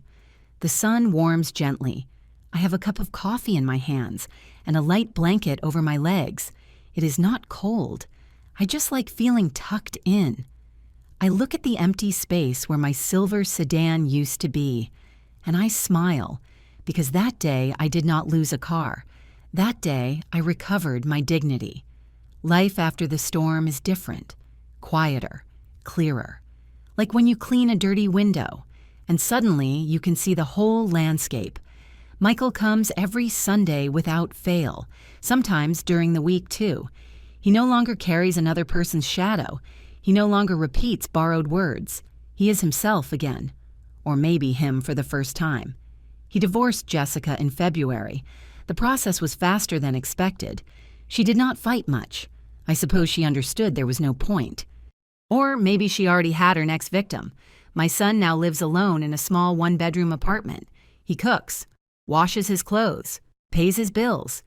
The sun warms gently. I have a cup of coffee in my hands and a light blanket over my legs. It is not cold. I just like feeling tucked in. I look at the empty space where my silver sedan used to be, and I smile because that day I did not lose a car. That day I recovered my dignity. Life after the storm is different, quieter, clearer. Like when you clean a dirty window, and suddenly you can see the whole landscape. Michael comes every Sunday without fail, sometimes during the week too. He no longer carries another person's shadow. He no longer repeats borrowed words. He is himself again. Or maybe him for the first time. He divorced Jessica in February. The process was faster than expected. She did not fight much. I suppose she understood there was no point. Or maybe she already had her next victim. My son now lives alone in a small one-bedroom apartment. He cooks, washes his clothes, pays his bills.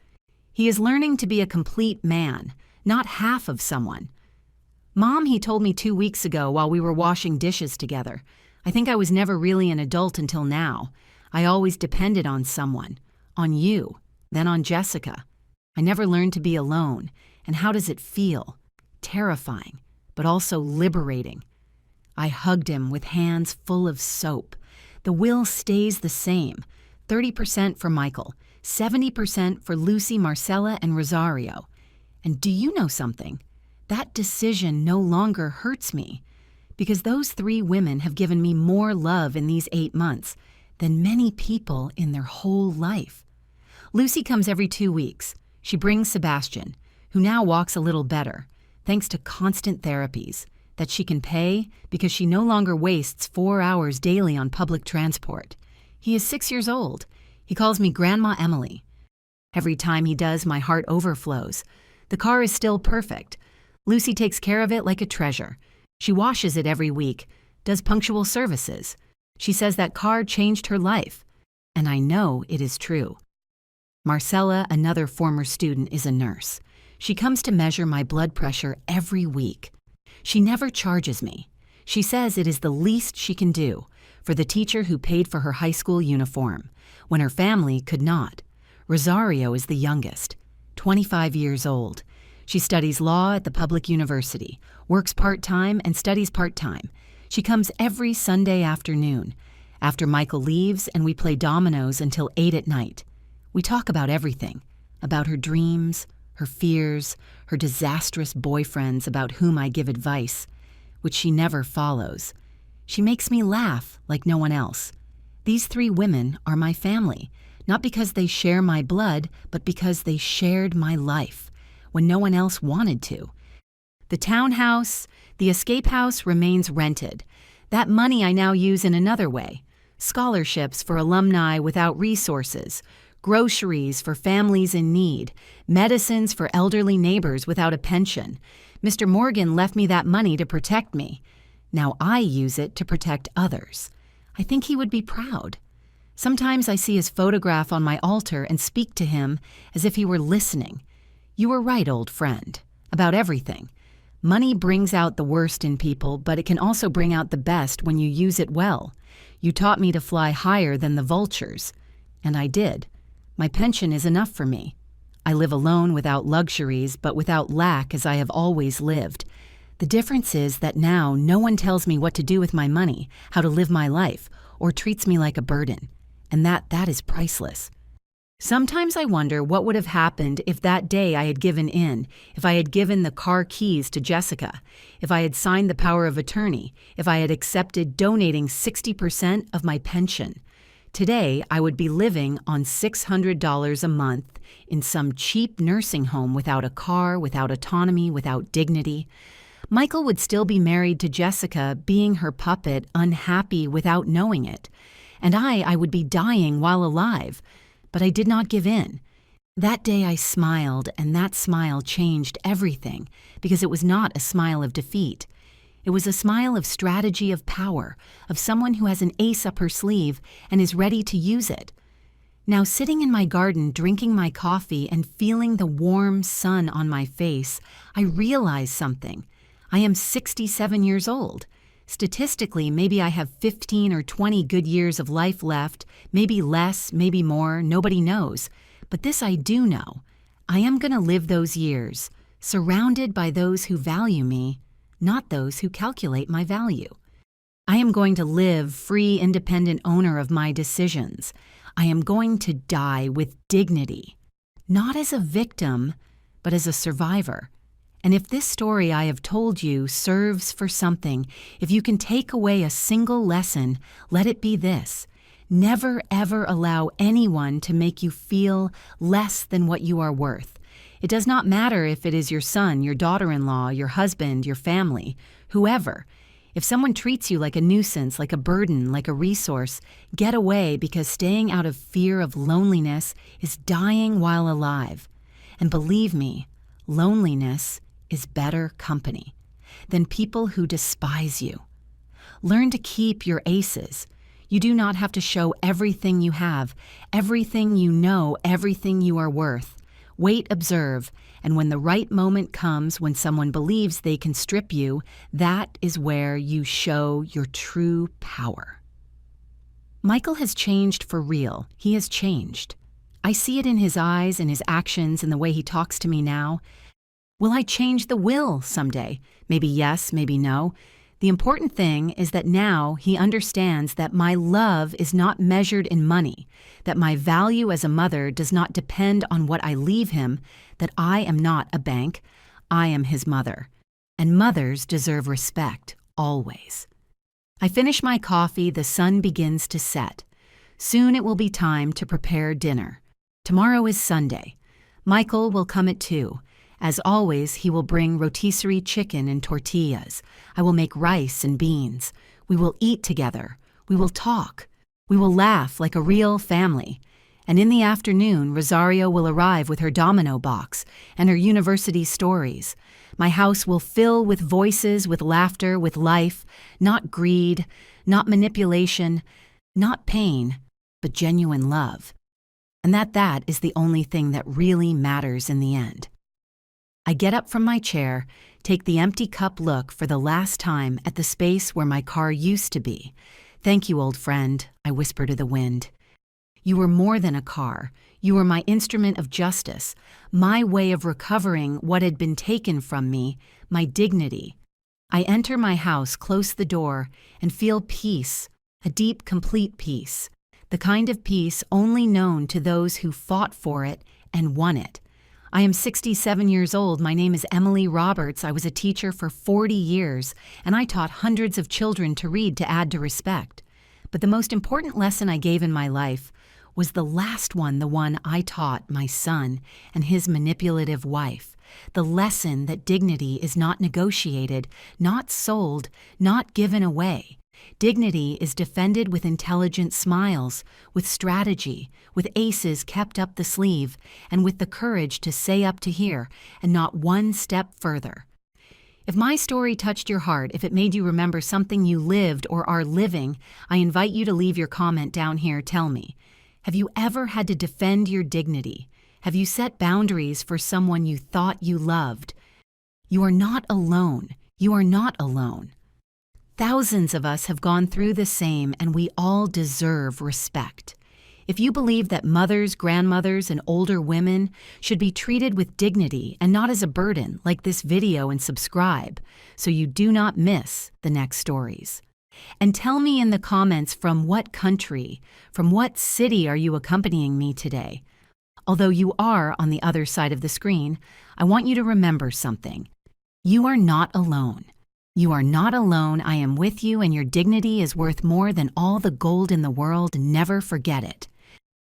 He is learning to be a complete man, not half of someone. Mom, he told me 2 weeks ago while we were washing dishes together. I think I was never really an adult until now. I always depended on someone, on you, then on Jessica. I never learned to be alone. And how does it feel? Terrifying, but also liberating. I hugged him with hands full of soap. The will stays the same. 30% for Michael, 70% for Lucy, Marcella, and Rosario. And do you know something? That decision no longer hurts me, because those 3 women have given me more love in these 8 months than many people in their whole life. Lucy comes every 2 weeks. She brings Sebastian, who now walks a little better, thanks to constant therapies that she can pay because she no longer wastes 4 hours daily on public transport. He is 6 years old. He calls me Grandma Emily. Every time he does, my heart overflows. The car is still perfect. Lucy takes care of it like a treasure. She washes it every week, does punctual services. She says that car changed her life, and I know it is true. Marcella, another former student, is a nurse. She comes to measure my blood pressure every week. She never charges me. She says it is the least she can do for the teacher who paid for her high school uniform, when her family could not. Rosario is the youngest, 25 years old. She studies law at the public university, works part-time and studies part-time. She comes every Sunday afternoon, after Michael leaves, and we play dominoes until 8 at night. We talk about everything, about her dreams, her fears, her disastrous boyfriends about whom I give advice, which she never follows. She makes me laugh like no one else. These 3 women are my family, not because they share my blood, but because they shared my life when no one else wanted to. The townhouse, the escape house remains rented. That money I now use in another way. Scholarships for alumni without resources, groceries for families in need, medicines for elderly neighbors without a pension. Mr. Morgan left me that money to protect me. Now I use it to protect others. I think he would be proud. Sometimes I see his photograph on my altar and speak to him as if he were listening. You were right, old friend, about everything. Money brings out the worst in people, but it can also bring out the best when you use it well. You taught me to fly higher than the vultures, and I did. My pension is enough for me. I live alone without luxuries, but without lack as I have always lived. The difference is that now no one tells me what to do with my money, how to live my life, or treats me like a burden, and that is priceless. Sometimes I wonder what would have happened if that day I had given in, if I had given the car keys to Jessica, if I had signed the power of attorney, if I had accepted donating 60% of my pension. Today, I would be living on $600 a month in some cheap nursing home without a car, without autonomy, without dignity. Michael would still be married to Jessica, being her puppet, unhappy without knowing it. And I would be dying while alive. But I did not give in. That day I smiled, and that smile changed everything, because it was not a smile of defeat. It was a smile of strategy, of power, of someone who has an ace up her sleeve and is ready to use it. Now, sitting in my garden, drinking my coffee and feeling the warm sun on my face, I realize something. I am 67 years old. Statistically, maybe I have 15 or 20 good years of life left, maybe less, maybe more, nobody knows. But this I do know. I am going to live those years, surrounded by those who value me, not those who calculate my value. I am going to live free, independent owner of my decisions. I am going to die with dignity, not as a victim, but as a survivor. And if this story I have told you serves for something, if you can take away a single lesson, let it be this. Never ever allow anyone to make you feel less than what you are worth. It does not matter if it is your son, your daughter-in-law, your husband, your family, whoever. If someone treats you like a nuisance, like a burden, like a resource, get away, because staying out of fear of loneliness is dying while alive. And believe me, loneliness is better company than people who despise you. Learn to keep your aces. You do not have to show everything you have, everything you know, everything you are worth. Wait, observe, and when the right moment comes, when someone believes they can strip you, that is where you show your true power. Michael has changed for real. He has changed. I see it in his eyes, in his actions, in the way he talks to me now. Will I change the will someday? Maybe yes, maybe no. The important thing is that now he understands that my love is not measured in money, that my value as a mother does not depend on what I leave him, that I am not a bank, I am his mother. And mothers deserve respect, always. I finish my coffee, the sun begins to set. Soon it will be time to prepare dinner. Tomorrow is Sunday. Michael will come at 2. As always, he will bring rotisserie chicken and tortillas. I will make rice and beans. We will eat together. We will talk. We will laugh like a real family. And in the afternoon, Rosario will arrive with her domino box and her university stories. My house will fill with voices, with laughter, with life, not greed, not manipulation, not pain, but genuine love. And that is the only thing that really matters in the end. I get up from my chair, take the empty cup look for the last time at the space where my car used to be. Thank you, old friend, I whisper to the wind. You were more than a car. You were my instrument of justice, my way of recovering what had been taken from me, my dignity. I enter my house, close the door, and feel peace, a deep, complete peace, the kind of peace only known to those who fought for it and won it. I am 67 years old. My name is Emily Roberts. I was a teacher for 40 years, and I taught hundreds of children to read to add to respect. But the most important lesson I gave in my life was the last one, the one I taught my son and his manipulative wife. The lesson that dignity is not negotiated, not sold, not given away. Dignity is defended with intelligent smiles, with strategy, with aces kept up the sleeve, and with the courage to say up to here and not one step further. If my story touched your heart, if it made you remember something you lived or are living, I invite you to leave your comment down here. Tell me, have you ever had to defend your dignity? Have you set boundaries for someone you thought you loved? You are not alone. You are not alone. Thousands of us have gone through the same, and we all deserve respect. If you believe that mothers, grandmothers, and older women should be treated with dignity and not as a burden, like this video and subscribe so you do not miss the next stories. And tell me in the comments from what country, from what city are you accompanying me today? Although you are on the other side of the screen, I want you to remember something. You are not alone. You are not alone. I am with you, and your dignity is worth more than all the gold in the world. Never forget it.